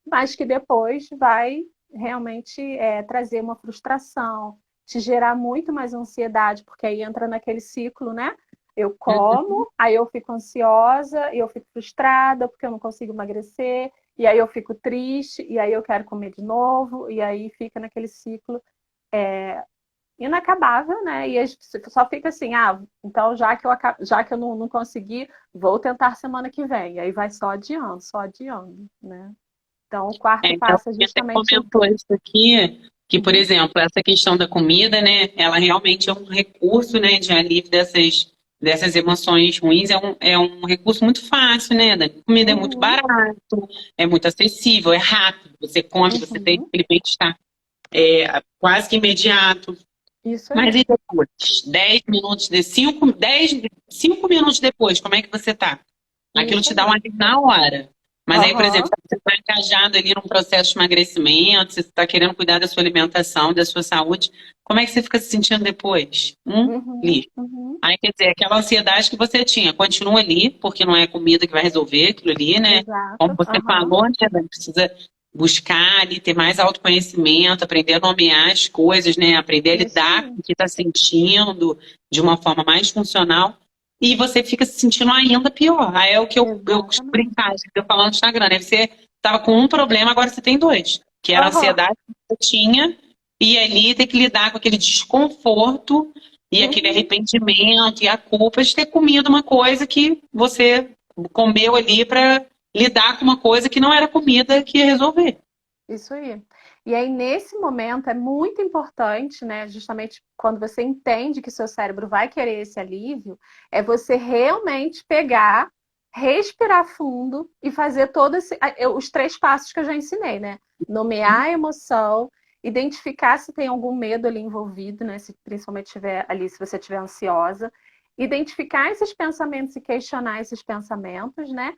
mas que depois vai realmente trazer uma frustração, te gerar muito mais ansiedade, porque aí entra naquele ciclo, né? Eu Uhum. como, aí eu fico ansiosa, e eu fico frustrada porque eu não consigo emagrecer, e aí eu fico triste, e aí eu quero comer de novo, e aí fica naquele ciclo inacabável, né? E só fica assim, então já que eu não consegui, vou tentar semana que vem. E aí vai só adiando, né? Então, o quarto Então, passo é você até justamente. comentou isso aqui, que, por Uhum, exemplo, essa questão da comida, né, ela realmente é um recurso, né, de alívio dessas emoções ruins, é um recurso muito fácil, né, Dani? Comida é muito uhum, barato, é muito acessível, é rápido, você come, você tem uhum. aquele bem-estar quase que imediato. Isso Mas aí. e depois? 10 minutos, 5 minutos depois, como é que você tá? Aquilo Isso te dá um aí. alívio na hora. Mas aí, por exemplo, Aham. se você está engajado ali num processo de emagrecimento, se você está querendo cuidar da sua alimentação, da sua saúde, como é que você fica se sentindo depois? Uhum, Lixo. uhum. Aí, quer dizer, aquela ansiedade que você tinha, continua ali, porque não é comida que vai resolver aquilo ali, né? Como Exato. você Aham. falou, né? Dani? Precisa buscar ali, ter mais autoconhecimento, aprender a nomear as coisas, né? Aprender a Isso lidar aí. com o que está sentindo de uma forma mais funcional. E você fica se sentindo ainda pior. Aí é o que eu costumo Exatamente. brincar, eu falando no Instagram, né? Você estava com um problema, agora você tem dois. Que era a Aham. ansiedade que você tinha, e ali ter que lidar com aquele desconforto e aquele Uhum. arrependimento e a culpa de ter comido uma coisa que você comeu ali para lidar com uma coisa que não era comida que ia resolver. Isso aí. E aí, nesse momento, é muito importante, né? Justamente quando você entende que seu cérebro vai querer esse alívio, é você realmente pegar, respirar fundo e fazer todos os 3 passos que eu já ensinei, né? Nomear a emoção, identificar se tem algum medo ali envolvido, né? Se principalmente tiver ali, se você estiver ansiosa, identificar esses pensamentos e questionar esses pensamentos, né?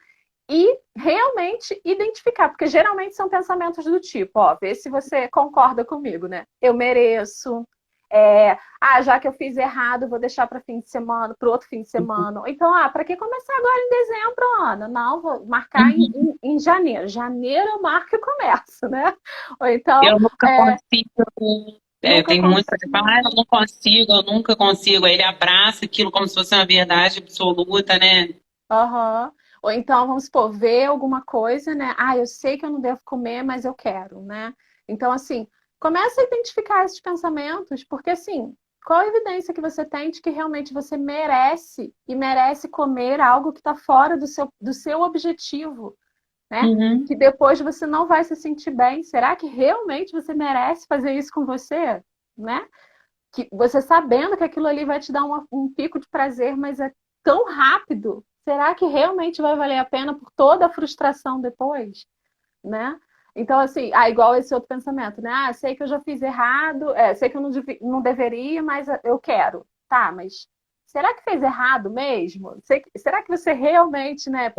E realmente identificar, porque geralmente são pensamentos do tipo, ó, vê se você concorda comigo, né? Eu mereço, já que eu fiz errado, vou deixar para fim de semana, para outro fim de semana. Ou então, para que começar agora em dezembro, Ana? Não, vou marcar em janeiro. Janeiro eu marco e começo, né? Ou então. Eu nunca consigo. Nunca Tem muito para consigo. falar, eu não consigo, eu nunca consigo. Aí ele abraça aquilo como se fosse uma verdade absoluta, né? Uhum. Ou então, vamos supor, ver alguma coisa, né? Eu sei que eu não devo comer, mas eu quero, né? Então, assim, começa a identificar esses pensamentos, porque, assim, qual a evidência que você tem de que realmente você merece e merece comer algo que está fora do seu objetivo, né? Uhum. Que depois você não vai se sentir bem. Será que realmente você merece fazer isso com você, né? Que você sabendo que aquilo ali vai te dar um pico de prazer, mas é tão rápido. Será que realmente vai valer a pena por toda a frustração depois, né? Então, assim, igual esse outro pensamento, né? Sei que eu já fiz errado, sei que eu não deveria, mas eu quero. Tá, mas será que fez errado mesmo? Será que você realmente, né,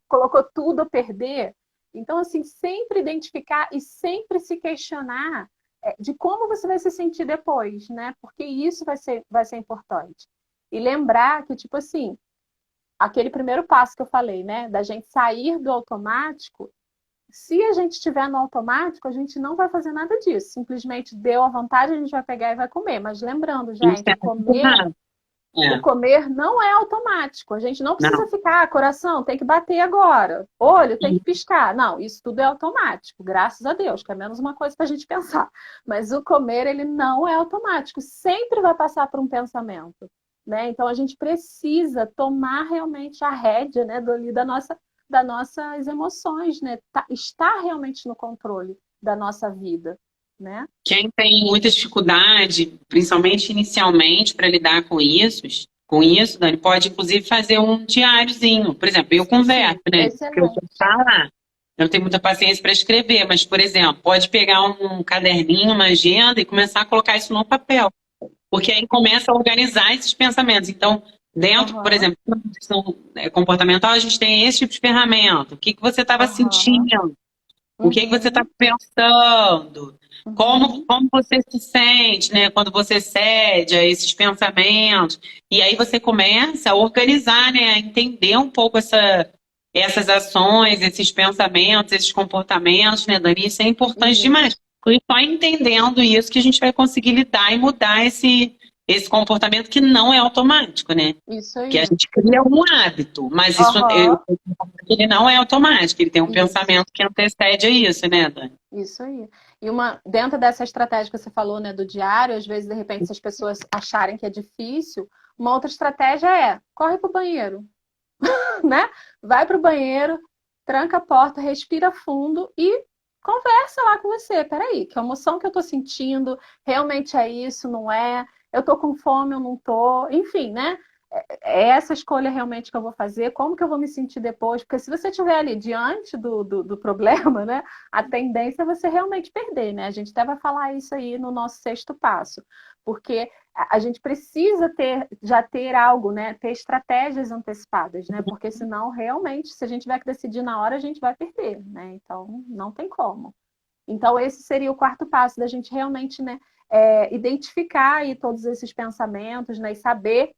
colocou tudo a perder? Então, assim, sempre identificar e sempre se questionar de como você vai se sentir depois, né? Porque isso vai ser importante. E lembrar que, tipo assim, aquele primeiro passo que eu falei, né? Da gente sair do automático, se a gente estiver no automático, a gente não vai fazer nada disso. Simplesmente deu a vontade, a gente vai pegar e vai comer. Mas lembrando, Isso gente, é muito errado. o É. comer não é automático. A gente não precisa Não. ficar, coração, tem que bater agora. Olho, tem que piscar. Não, isso tudo é automático, graças a Deus, que é menos uma coisa para a gente pensar. Mas o comer, ele não é automático. Sempre vai passar por um pensamento, né? Então a gente precisa tomar realmente a rédea, né, das nossas emoções, né? Estar realmente no controle da nossa vida, né? Quem tem muita dificuldade, principalmente inicialmente, para lidar com isso, Dani, pode inclusive fazer um diáriozinho. Por exemplo, eu converso, Sim, né? Porque eu sou excelente. falar. Eu não tenho muita paciência para escrever, mas, por exemplo, pode pegar um caderninho, uma agenda e começar a colocar isso no papel. Porque aí começa a organizar esses pensamentos. Então, dentro, por Aham, exemplo, na questão comportamental, a gente tem esse tipo de ferramenta. O que que você estava aham. sentindo? O que que você está Uhum, pensando? Como, uhum, como você se sente, né, quando você cede a esses pensamentos? E aí você começa a organizar, né, a entender um pouco essas ações, esses pensamentos, esses comportamentos, né, Dani? Isso é importante demais. isso, Porque só entendendo isso que a gente vai conseguir lidar e mudar esse comportamento que não é automático, né? isso Que a aí. gente cria um hábito, mas Aham, ele não é automático, ele tem um isso, pensamento que antecede a isso, né, Dani? isso aí. E dentro dessa estratégia que você falou, né, do diário, às vezes, de repente, se as pessoas acharem que é difícil, uma outra estratégia corre para o banheiro, né? Vai para o banheiro, tranca a porta, respira fundo e conversa lá com você. Peraí, que emoção que eu tô sentindo? Realmente é isso, não é? Eu tô com fome, eu não tô? Enfim, né? É essa escolha realmente que eu vou fazer, como que eu vou me sentir depois, porque se você estiver ali diante do problema, né, a tendência é você realmente perder, né? A gente até vai falar isso aí no nosso sexto passo, porque a gente precisa já ter algo, né, ter estratégias antecipadas, né, porque senão realmente, se a gente tiver que decidir na hora, a gente vai perder, né? Então, não tem como. Então, esse seria o quarto passo da gente realmente, né, identificar aí todos esses pensamentos, né, e saber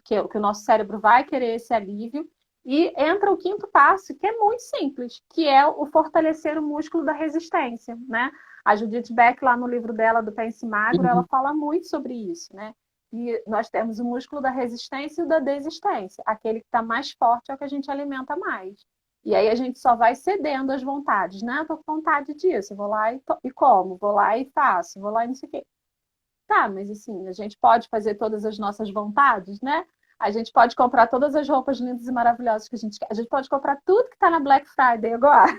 que o nosso cérebro vai querer esse alívio. E entra o quinto passo, que é muito simples, que é o fortalecer o músculo da resistência, né? A Judith Beck, lá no livro dela do Pense Magro, ela fala muito sobre isso, né? E nós temos o músculo da resistência e o da desistência. Aquele que está mais forte é o que a gente alimenta mais. E aí a gente só vai cedendo às vontades, né? Tô com vontade disso, vou lá e como, vou lá e faço, vou lá e não sei o quê. Tá, mas assim, a gente pode fazer todas as nossas vontades, né? A gente pode comprar todas as roupas lindas e maravilhosas que a gente quer. A gente pode comprar tudo que está na Black Friday agora,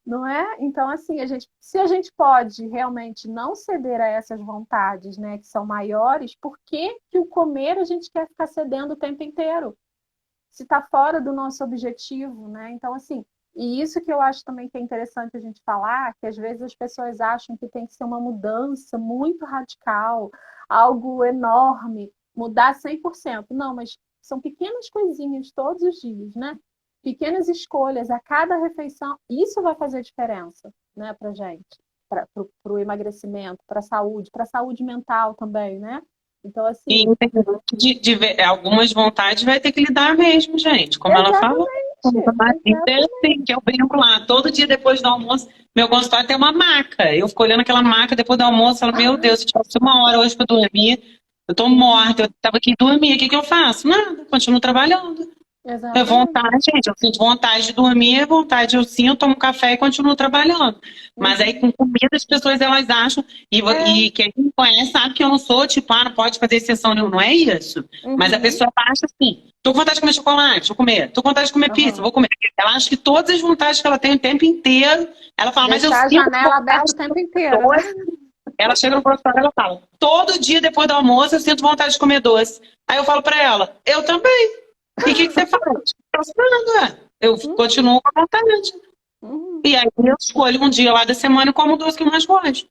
não é? Então, assim, se a gente pode realmente não ceder a essas vontades, né, que são maiores, por que que o comer a gente quer ficar cedendo o tempo inteiro? Se está fora do nosso objetivo, né? Então, assim, e isso que eu acho também que é interessante a gente falar, que às vezes as pessoas acham que tem que ser uma mudança muito radical, algo enorme. mudar 100%. Não, mas são pequenas coisinhas todos os dias, né? Pequenas escolhas a cada refeição. Isso vai fazer diferença, né, pra gente. Para o emagrecimento, para a saúde mental também, né? Então, E assim, algumas vontades vai ter que lidar mesmo, gente. Como ela falou. Então, assim, que eu brinco lá, todo dia depois do almoço, meu consultório tem uma maca. Eu fico olhando aquela maca depois do almoço, falo, meu Deus, se tivesse 1 hora hoje para dormir, eu tô morta, eu tava aqui dormir, o que que eu faço? Nada, continuo trabalhando. É exatamente. vontade, gente. Eu sinto vontade de dormir, é vontade. Eu sinto, tomo café e continuo trabalhando. Mas aí, com comida, as pessoas elas acham. E quem me conhece sabe que eu não sou tipo, não pode fazer exceção nenhuma. Não é isso. Mas a pessoa acha assim: tô com vontade de comer chocolate, vou comer. Tô com vontade de comer pizza, vou comer. Ela acha que todas as vontades que ela tem o tempo inteiro, ela fala, mas eu Deixar a sinto janela aberta o tempo inteiro. doce. Ela chega no consultório e ela fala: todo dia depois do almoço eu sinto vontade de comer doce. Aí eu falo pra ela: eu também. E o que você faz? Eu continuo com a vontade. E aí eu escolho um dia lá da semana e como o doce que eu mais gosto.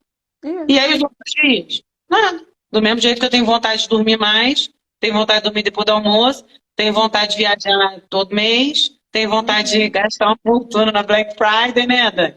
E aí os outros dias? Nada. Do mesmo jeito que eu tenho vontade de dormir mais, tenho vontade de dormir depois do almoço, tenho vontade de viajar todo mês, tenho vontade de gastar uma fortuna na Black Friday, né, Dani?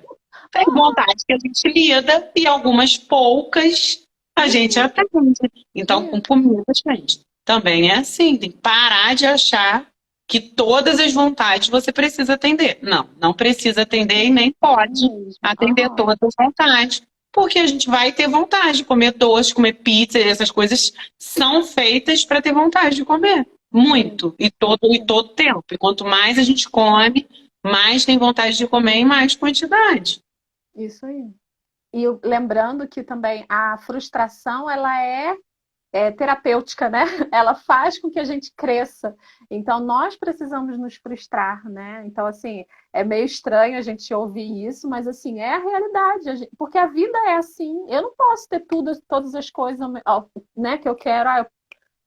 Tem vontade que a gente lida e algumas poucas a gente atende. Então, com comida, gente, também é assim. Tem que parar de achar que todas as vontades você precisa atender. Não, não precisa atender e nem pode atender todas as vontades. Porque a gente vai ter vontade de comer doce, comer pizza, essas coisas são feitas para ter vontade de comer. Muito. E todo tempo. E quanto mais a gente come, mais tem vontade de comer em mais quantidade. Isso aí. E lembrando que também a frustração, ela é terapêutica, né? Ela faz com que a gente cresça. Então, nós precisamos nos frustrar, né? Então, assim, é meio estranho a gente ouvir isso, mas, assim, é a realidade. Porque a vida é assim. Eu não posso ter todas as coisas, né, que eu quero. Eu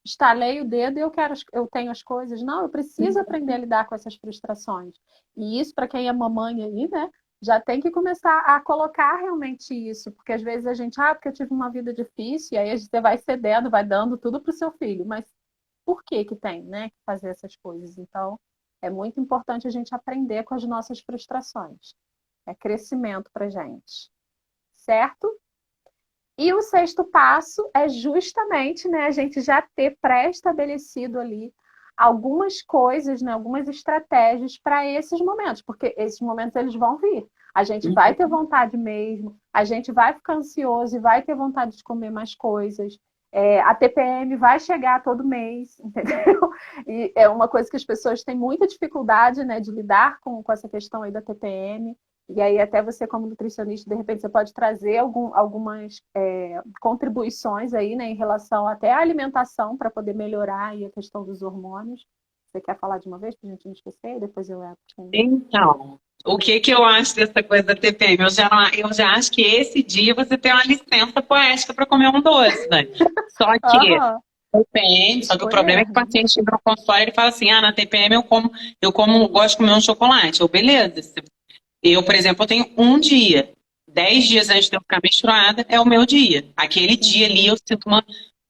estalei o dedo e eu tenho as coisas. Não, eu preciso aprender a lidar com essas frustrações. E isso, para quem é mamãe aí, né? Já tem que começar a colocar realmente isso, porque às vezes a gente, porque eu tive uma vida difícil, e aí você vai cedendo, vai dando tudo para o seu filho, mas por que que tem, né, que fazer essas coisas? Então, é muito importante a gente aprender com as nossas frustrações. É crescimento para gente, certo? E o sexto passo é justamente, né, a gente já ter pré-estabelecido ali algumas coisas, né, algumas estratégias para esses momentos, porque esses momentos eles vão vir. A gente vai ter vontade mesmo, a gente vai ficar ansioso e vai ter vontade de comer mais coisas. A TPM vai chegar todo mês, entendeu? E é uma coisa que as pessoas têm muita dificuldade, né, de lidar com essa questão aí da TPM. E aí até você, como nutricionista, de repente você pode trazer algumas contribuições aí, né, em relação até à alimentação para poder melhorar aí a questão dos hormônios. Você quer falar de uma vez para a gente não esquecer? Depois eu entro. Então, o que eu acho dessa coisa da TPM? Eu já acho que esse dia você tem uma licença poética para comer um doce, né? Só que TPM, só que o problema é que o paciente chega no consultório e ele fala assim, na TPM gosto de comer um chocolate. Beleza. Eu, por exemplo, eu tenho um dia. 10 dias antes de eu ficar menstruada é o meu dia. Aquele dia ali eu sinto uma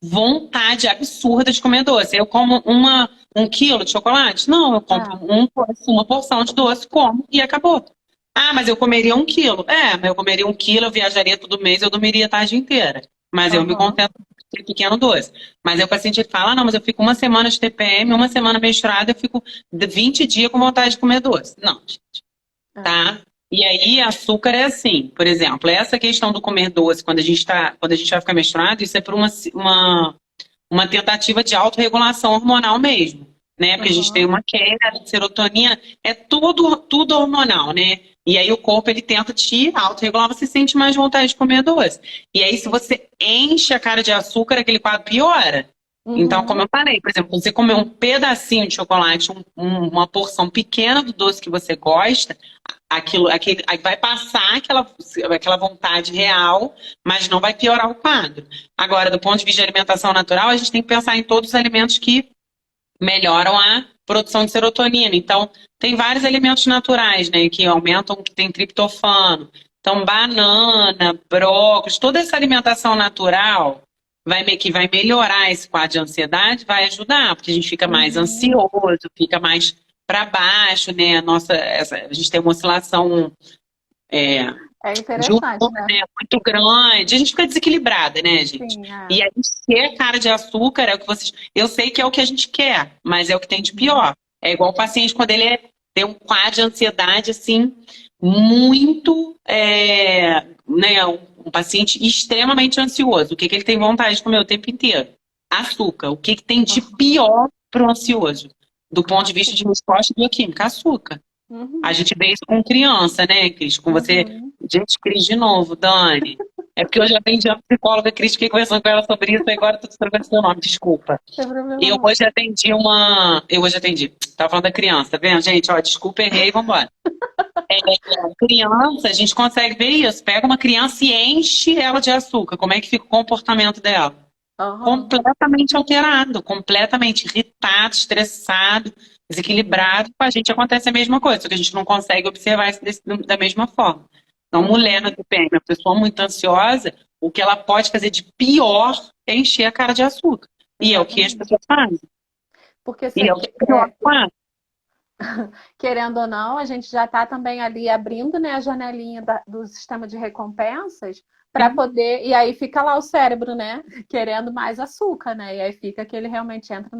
vontade absurda de comer doce. Eu como 1 quilo de chocolate? Não, eu compro uma porção de doce, como e acabou. Mas eu comeria 1 quilo. Mas eu comeria 1 quilo, eu viajaria todo mês, eu dormiria a tarde inteira. Mas eu me contento com aquele pequeno doce. Mas aí o paciente fala, não, mas eu fico 1 semana de TPM, 1 semana menstruada, eu fico 20 dias com vontade de comer doce. Não, gente. Tá? E aí, açúcar é assim, por exemplo, essa questão do comer doce, quando a gente vai ficar menstruado, isso é por uma tentativa de autorregulação hormonal mesmo, né? Porque a gente tem uma queda de serotonina, é tudo hormonal, né? E aí o corpo, ele tenta te autorregular, você sente mais vontade de comer doce. E aí, se você enche a cara de açúcar, aquele quadro piora. Então, como eu falei, por exemplo, você comer um pedacinho de chocolate, uma porção pequena do doce que você gosta, vai passar aquela vontade real, mas não vai piorar o quadro. Agora, do ponto de vista de alimentação natural, a gente tem que pensar em todos os alimentos que melhoram a produção de serotonina. Então, tem vários alimentos naturais, né, que aumentam, que tem triptofano. Então, banana, brócolis, toda essa alimentação natural, que vai melhorar esse quadro de ansiedade, vai ajudar, porque a gente fica mais Uhum. ansioso, fica mais para baixo, né? A gente tem uma oscilação É de interessante, humor, né? né, muito grande, a gente fica desequilibrada, né, gente? Sim, E a gente quer cara de açúcar, é o que vocês. Eu sei que é o que a gente quer, mas é o que tem de Uhum. pior. É igual o paciente quando tem um quadro de ansiedade, assim, muito. Né, um paciente extremamente ansioso. O que, que ele tem vontade de comer o tempo inteiro? Açúcar. O que, que tem de Uhum. pior para o ansioso? Do ponto de vista de Açúcar. resposta bioquímica, açúcar. A Uhum. gente vê isso com criança, né, Cris? Com você. Uhum. Gente, Cris, de novo, Dani. É porque eu já atendi a psicóloga Cris, fiquei conversando com ela sobre isso, e agora eu tô trocando seu nome, desculpa. Não tem problema Eu não. hoje atendi uma. Eu hoje atendi. Tava falando da criança, tá vendo, gente? Ó, desculpa, errei, vambora. Criança, a gente consegue ver isso. Pega uma criança e enche ela de açúcar. Como é que fica o comportamento dela? Aham. Completamente alterado, completamente irritado, estressado, Uhum. desequilibrado. Com a gente acontece a mesma coisa, só que a gente não consegue observar isso da mesma forma. Então, mulher na Uhum. TPM, uma pessoa muito ansiosa, o que ela pode fazer de pior é encher a cara de açúcar. E é o que as Exatamente. pessoas fazem. Porque E é o que pior faz. querendo ou não, a gente já está também ali abrindo, né, a janelinha do sistema de recompensas para Sim, poder. E aí fica lá o cérebro, né, querendo mais açúcar, né? E aí fica que ele realmente entra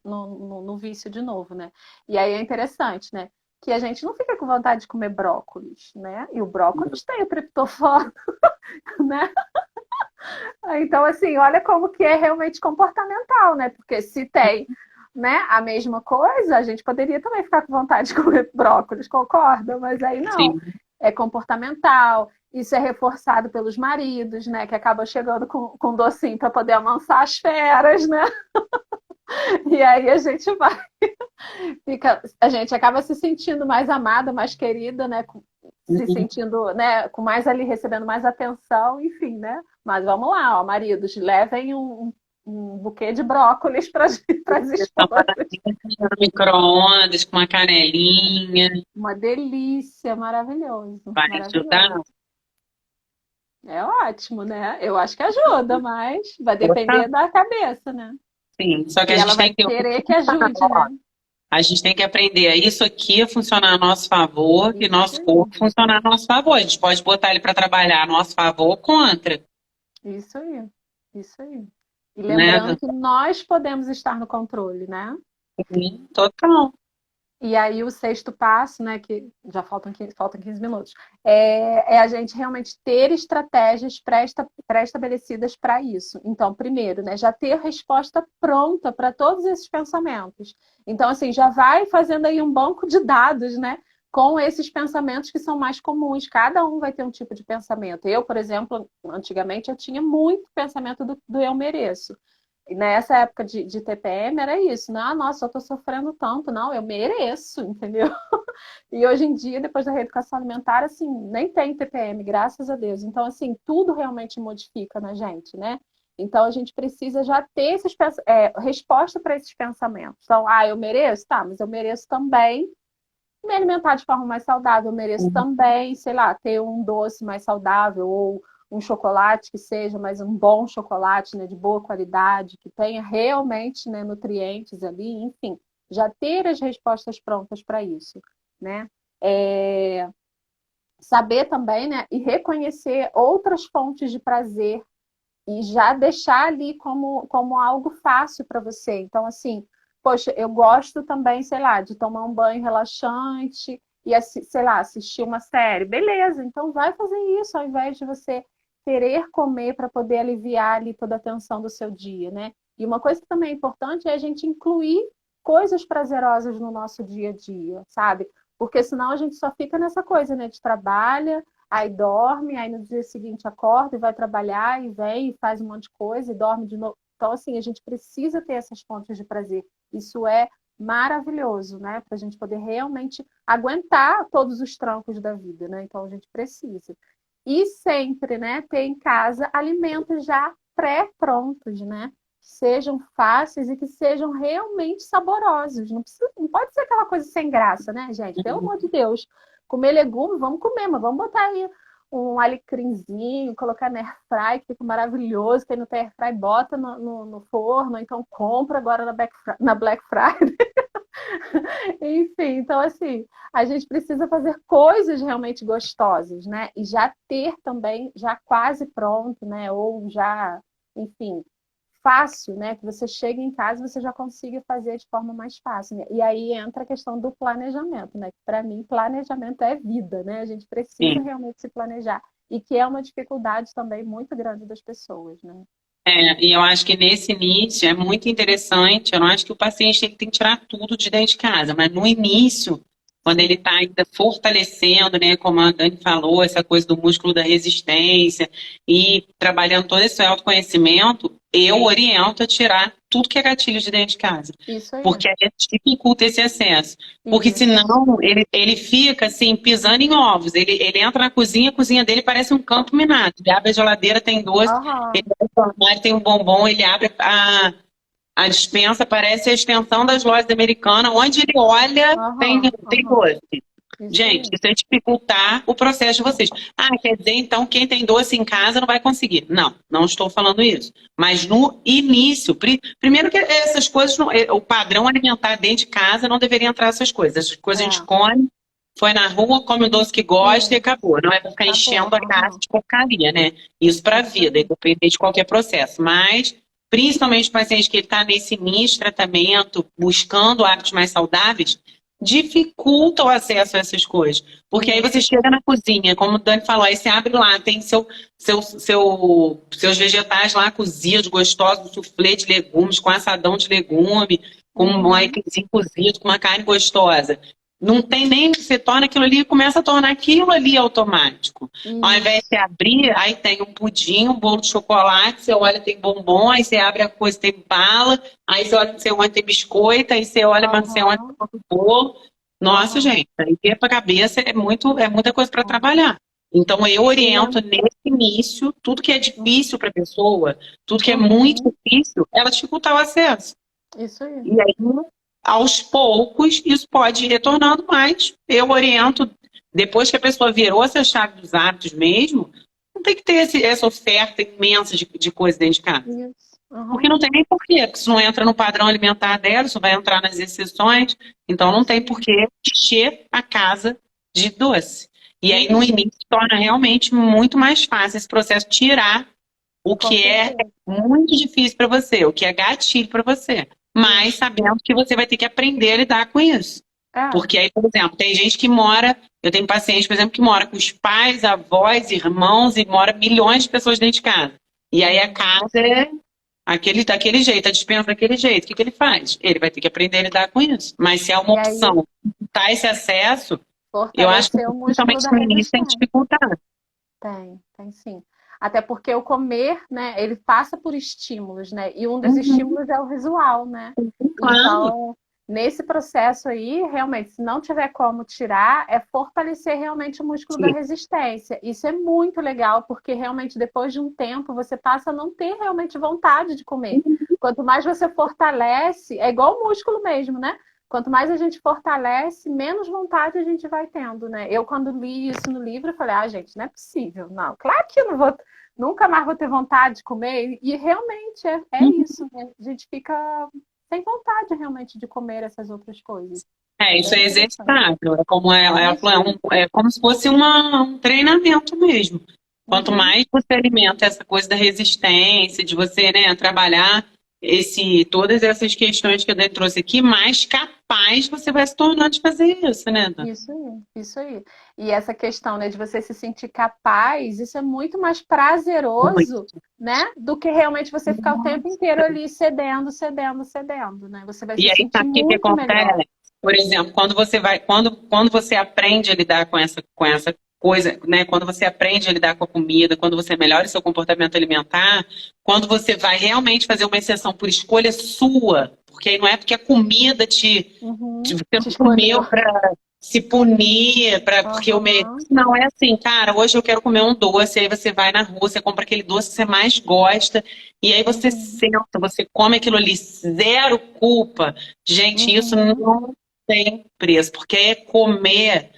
no vício de novo, né? E aí é interessante, né? Que a gente não fica com vontade de comer brócolis, né? E o brócolis tem o triptofano, né? Então, assim, olha como que é realmente comportamental, né? Porque se tem, né, a mesma coisa, a gente poderia também ficar com vontade de comer brócolis, concorda? Mas aí não. sim. É comportamental, isso é reforçado pelos maridos, né? Que acabam chegando com docinho para poder amansar as feras, né? E aí a gente vai, a gente acaba se sentindo mais amada, mais querida, né? Se sentindo, né, com mais ali, recebendo mais atenção, enfim, né? Mas vamos lá, ó, maridos, levem um buquê de brócolis para as Uma esposas. batatinha no micro-ondas, com uma canelinha, Uma delícia, maravilhoso, vai ajudar. maravilhoso. É ótimo, né? Eu acho que ajuda, mas vai Tá? depender da cabeça, né? Sim, só que Se a ela gente vai tem que ter querer que ajude, né? A gente tem que aprender a isso aqui funcionar a nosso favor e Isso nosso aí, corpo funcionar a nosso favor. A gente pode botar ele para trabalhar a nosso favor ou contra, isso aí, isso aí. E lembrando né? que nós podemos estar no controle, né? Sim, total. E aí o sexto passo, né, que já faltam 15 minutos, é a gente realmente ter estratégias pré-estabelecidas para isso. Então, primeiro, né, já ter resposta pronta para todos esses pensamentos. Então, assim, já vai fazendo aí um banco de dados, né, com esses pensamentos que são mais comuns. Cada um vai ter um tipo de pensamento. Eu, por exemplo, antigamente eu tinha muito pensamento do eu mereço. E nessa época de TPM era isso, né? Ah, nossa, eu tô sofrendo tanto, não, eu mereço, entendeu? E hoje em dia, depois da reeducação alimentar, assim, nem tem TPM, graças a Deus. Então, assim, tudo realmente modifica na gente, né? Então, a gente precisa já ter resposta para esses pensamentos. Então, ah, eu mereço? Tá, mas eu mereço também me alimentar de forma mais saudável, eu mereço também, sei lá, ter um doce mais saudável ou um chocolate que seja, mas um bom chocolate, né, de boa qualidade, que tenha realmente, né, nutrientes ali, enfim, já ter as respostas prontas para isso, né? É, saber também, né, e reconhecer outras fontes de prazer e já deixar ali como algo fácil para você. Então, assim, poxa, eu gosto também, sei lá, de tomar um banho relaxante e, sei lá, assistir uma série. Beleza, então vai fazer isso ao invés de você querer comer para poder aliviar ali toda a tensão do seu dia, né? E uma coisa que também é importante é a gente incluir coisas prazerosas no nosso dia a dia, sabe? Porque senão a gente só fica nessa coisa, né? De trabalha, aí dorme, aí no dia seguinte acorda e vai trabalhar e vem e faz um monte de coisa e dorme de novo. Então, assim, a gente precisa ter essas fontes de prazer. Isso é maravilhoso, né? Para a gente poder realmente aguentar todos os trancos da vida, né? Então, a gente precisa. E sempre, né, ter em casa alimentos já pré-prontos, né? Que sejam fáceis e que sejam realmente saborosos. Não pode ser aquela coisa sem graça, né, gente? Pelo amor de Deus. Comer legume, vamos comer, mas vamos botar aí um alecrimzinho, colocar na airfry, que fica maravilhoso. Quem não tem airfry, bota no forno, então compra agora na Black Friday. Enfim, então assim, a gente precisa fazer coisas realmente gostosas, né? E já ter também, já quase pronto, né? Ou já, enfim, fácil, né? Que você chega em casa e você já consiga fazer de forma mais fácil, né? E aí entra a questão do planejamento, né? Que para mim, planejamento é vida, né? A gente precisa Sim. realmente se planejar. E que é uma dificuldade também muito grande das pessoas, né? E eu acho que nesse início é muito interessante. Eu não acho que o paciente tem que tirar tudo de dentro de casa, mas no início, quando ele está ainda fortalecendo, né, como a Dani falou, essa coisa do músculo da resistência e trabalhando todo esse autoconhecimento, eu oriento a tirar tudo que é gatilho de dentro de casa. Isso aí. Porque aí dificulta esse acesso. Porque Isso. senão ele fica assim, pisando em ovos. Ele entra na cozinha, a cozinha dele parece um campo minado. Ele abre a geladeira, tem doce. Aham. Ele abre o armário, tem um bombom. Ele abre a despensa, parece a extensão das lojas americanas. Onde ele olha, Aham. tem Aham. doce. Isso Gente, aí. isso é dificultar o processo de vocês. Ah, quer dizer, então, quem tem doce em casa não vai conseguir. Não, não estou falando isso. Mas no início, primeiro que essas coisas, o padrão alimentar dentro de casa não deveria entrar essas coisas. Essas coisas a gente É. come, foi na rua, come o doce que gosta e Isso. acabou. Não é para ficar Acabou. enchendo a casa Aham. de porcaria, né? Isso para a Isso vida, aí. independente de qualquer processo. Mas, principalmente o paciente que está nesse início de tratamento, buscando hábitos mais saudáveis, dificulta o acesso a essas coisas. Porque aí você chega na cozinha, como o Dani falou, aí você abre lá, tem seus vegetais lá cozidos, gostosos, um soufflé de legumes, com assadão de legume, com um aipimzinho cozido, com uma carne gostosa. Não tem nem, você torna aquilo ali, começa a tornar aquilo ali automático. Ao invés de você abrir, aí tem um pudim, um bolo de chocolate, você olha, tem bombom, aí você abre a coisa, tem bala, aí você olha, tem biscoito, aí você olha, mas você olha, tem outro bolo. Nossa, gente, aí para a cabeça é muita coisa para trabalhar. Então, eu oriento nesse início, tudo que é difícil para a pessoa, tudo que é muito difícil, ela dificultar o acesso. Isso aí. E aí, aos poucos, isso pode ir retornando mais. Eu oriento, depois que a pessoa virou essa chave dos hábitos mesmo, não tem que ter essa oferta imensa de coisa dentro de casa. Isso. Porque não tem nem porquê, porque isso não entra no padrão alimentar dela, isso vai entrar nas exceções, então não tem porquê encher a casa de doce. E aí, no início, torna realmente muito mais fácil esse processo, tirar o que é muito difícil para você, o que é gatilho para você. Mas sabendo que você vai ter que aprender a lidar com isso. Porque aí, por exemplo, tem gente que mora, eu tenho paciente, por exemplo, que mora com os pais, avós, irmãos, e mora milhões de pessoas dentro de casa. E aí a casa é daquele jeito, a despensa daquele jeito. O que ele faz? Ele vai ter que aprender a lidar com isso. Mas se é uma opção, tá esse acesso, eu acho que principalmente no início tem que dificultar. Tem sim. Até porque o comer, né, ele passa por estímulos, né? E um dos estímulos é o visual, né? Claro. Então, nesse processo aí, realmente, se não tiver como tirar, é fortalecer realmente o músculo da resistência. Isso é muito legal, porque realmente depois de um tempo você passa a não ter realmente vontade de comer. Quanto mais você fortalece, é igual o músculo mesmo, né? Quanto mais a gente fortalece, menos vontade a gente vai tendo, né? Eu, quando li isso no livro, eu falei, gente, não é possível. Não, claro que eu não vou, nunca mais vou ter vontade de comer. E realmente é isso, né? A gente fica sem vontade realmente de comer essas outras coisas. Isso é exercitável. É como ela falou, é como se fosse um treinamento mesmo. Quanto mais você alimenta essa coisa da resistência, de você, né, trabalhar todas essas questões que eu trouxe aqui, mais capaz você vai se tornar de fazer isso, né, Dan? Isso aí. E essa questão, né, de você se sentir capaz, isso é muito mais prazeroso, né, do que realmente você ficar o tempo inteiro ali cedendo, né? Você vai se aí, sentir sabe o que muito melhor. acontece? Por exemplo, quando você aprende a lidar com essa coisa, né? Quando você aprende a lidar com a comida, quando você melhora o seu comportamento alimentar, quando você vai realmente fazer uma exceção por escolha sua, porque aí não é porque a comida você comeu para se punir, porque não é assim, cara, hoje eu quero comer um doce, aí você vai na rua, você compra aquele doce que você mais gosta, e aí você senta, você come aquilo ali, zero culpa. Gente, isso não tem preço, porque é comer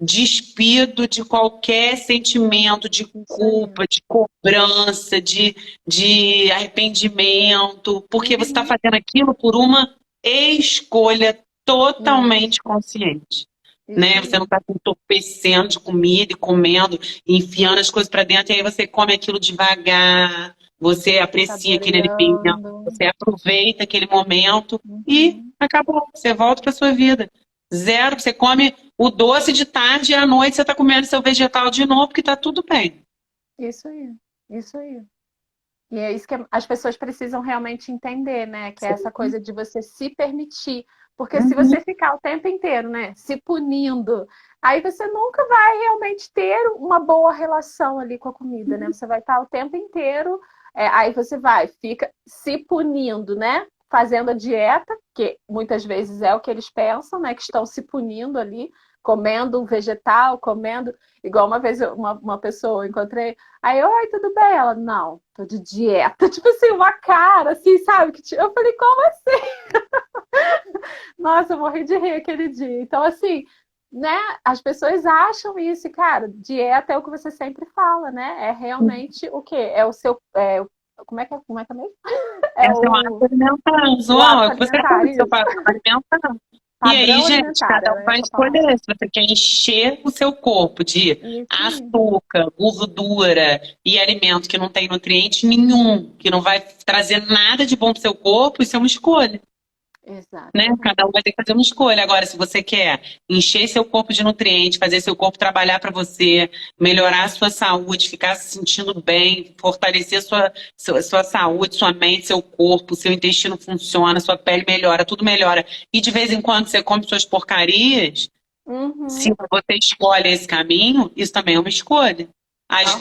despido de qualquer sentimento de Isso aí. culpa, de cobrança, de arrependimento, porque você está Uhum. fazendo aquilo por uma escolha totalmente Isso, consciente. isso Né? Você aí. não está se entorpecendo de comida e comendo, e enfiando as coisas para dentro, e aí você come aquilo devagar, você aprecia aquele alimento, Saboreando. você aproveita aquele momento e Uhum. acabou. Você volta para sua vida. Zero, você come o doce de tarde e à noite você está comendo seu vegetal de novo, que está tudo bem. Isso aí. Isso aí. E é isso que as pessoas precisam realmente entender, né? Que é essa Sim. coisa de você se permitir. Porque se Uhum. você ficar o tempo inteiro, né, se punindo, aí você nunca vai realmente ter uma boa relação ali com a comida, né? Você vai estar o tempo inteiro, aí você vai, fica se punindo, né? Fazendo a dieta, que muitas vezes é o que eles pensam, né? Que estão se punindo ali, comendo um vegetal, comendo. Igual uma vez uma pessoa eu encontrei. Aí, oi, tudo bem? Ela, não, tô de dieta. Tipo assim, uma cara, assim, sabe? Eu falei, como assim? Nossa, eu morri de rir aquele dia. Então, assim, né? As pessoas acham isso, e, cara, dieta é o que você sempre fala, né? É realmente o quê? É o seu. Como é que é mesmo? É Essa é uma hábito alimentar, o hábito o que você alimentar, faz, seu isso. padrão alimentar. E aí, Padrão gente, alimentar, cada um era vai essa a palavra. escolher se você quer encher o seu corpo de Isso aí. açúcar, gordura e alimento que não tem nutriente nenhum, que não vai trazer nada de bom para o seu corpo, isso é uma escolha. Né? Exatamente. Cada um vai ter que fazer uma escolha. Agora, se você quer encher seu corpo de nutrientes, fazer seu corpo trabalhar para você, melhorar a sua saúde, ficar se sentindo bem, fortalecer sua saúde, sua mente, seu corpo, seu intestino funciona, sua pele melhora, tudo melhora. E de vez em quando você come suas porcarias, se Uhum. você escolhe esse caminho, isso também é uma escolha. Aham. As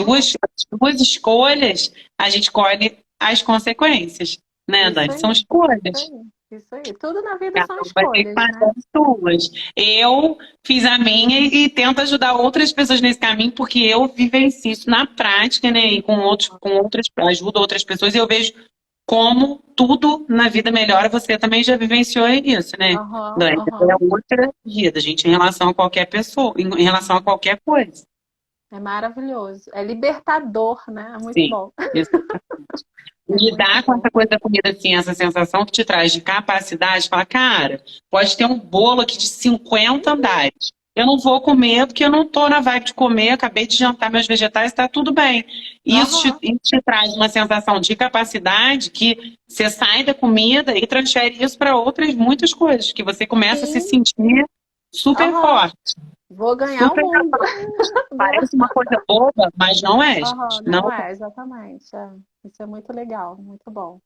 duas escolhas, a gente colhe as consequências, né, Isso Dani? aí. São Isso escolhas. aí. Isso aí. Tudo na vida Cada são um vai ter que escolhas, fazer né? as suas. Eu fiz a minha e tento ajudar outras pessoas nesse caminho, porque eu vivencio isso na prática, né? E com outras, ajudo outras pessoas e eu vejo como tudo na vida melhora. Você também já vivenciou isso, né? Aham, Dani? É aham. outra vida, gente, em relação a qualquer pessoa, em relação a qualquer coisa. É maravilhoso. É libertador, né? É muito Sim. bom. É muito Lidar com bom. essa coisa da comida assim, essa sensação que te traz de capacidade, fala, cara, pode ter um bolo aqui de 50 andares. Eu não vou comer porque eu não tô na vibe de comer, acabei de jantar meus vegetais, está tudo bem. Aham. Isso te traz uma sensação de capacidade que você sai da comida e transfere isso para outras muitas coisas, que você começa a se Sim. sentir super Aham. forte, Vou ganhar o super mundo. capaz. Né? Parece uma coisa boba, mas não é, Aham, gente. não Não. é, exatamente. É. Isso é muito legal, muito bom.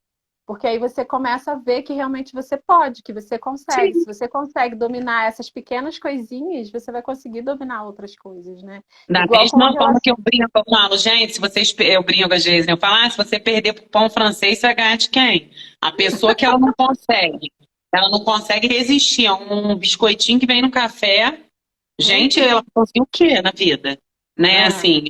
Porque aí você começa a ver que realmente você pode, que você consegue. Sim. Se você consegue dominar essas pequenas coisinhas, você vai conseguir dominar outras coisas, né? Da Igual com a mesma forma que relação. eu brinco, eu falo, gente, se vocês, eu brinco às vezes, né? Eu falo, se você perder pro pão francês, você vai ganhar de quem? A pessoa que ela não consegue resistir a um biscoitinho que vem no café. Gente, Uhum. ela conseguiu o quê na vida? Né, É. assim,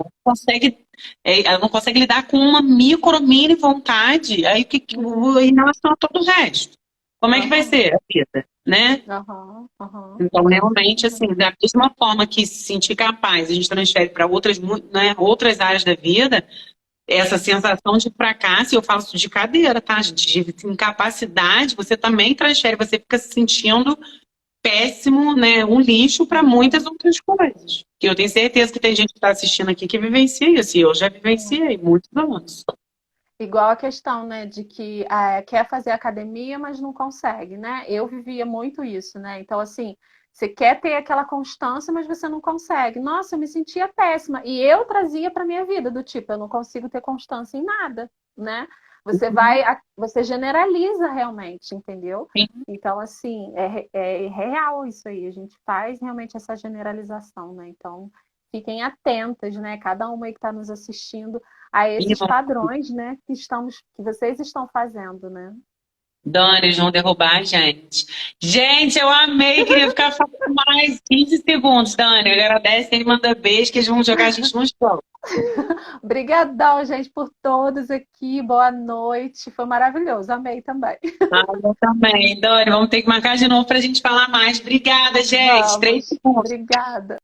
ela não consegue lidar com uma mini vontade, aí Uhum. em relação a todo o resto. Como é que vai Aham. ser a vida, né? Aham. Aham. Então, realmente, assim, Exatamente. da mesma forma que se sentir capaz, a gente transfere para outras, né, outras áreas da vida, essa sensação de fracasso, e eu falo isso de cadeira, tá? De incapacidade, você também transfere, você fica se sentindo péssimo, né, um lixo para muitas Uhum. outras coisas. Que eu tenho certeza que tem gente que está assistindo aqui que vivencia isso, e eu já vivenciei muitos anos. Igual a questão, né, de que quer fazer academia, mas não consegue, né? Eu vivia muito isso, né? Então, assim, você quer ter aquela constância, mas você não consegue. Nossa, eu me sentia péssima. E eu trazia para minha vida, do tipo, eu não consigo ter constância em nada, né? Você generaliza realmente, entendeu? Sim. Então, assim, é real isso aí. A gente faz realmente essa generalização, né? Então, fiquem atentas, né? Cada uma aí que está nos assistindo a E esses padrões, né, que vocês estão fazendo, né? Dani, eles vão derrubar a gente. Gente, eu amei, queria ficar falando mais 15 segundos, Dani. Agradece, ele manda beijo, que eles vão jogar a gente no chão. Obrigadão, gente, por todos aqui. Boa noite. Foi maravilhoso. Amei também. Ah, eu também. Dani, vamos ter que marcar de novo para a gente falar mais. Obrigada, gente. 3 Vamos. segundos. Obrigada.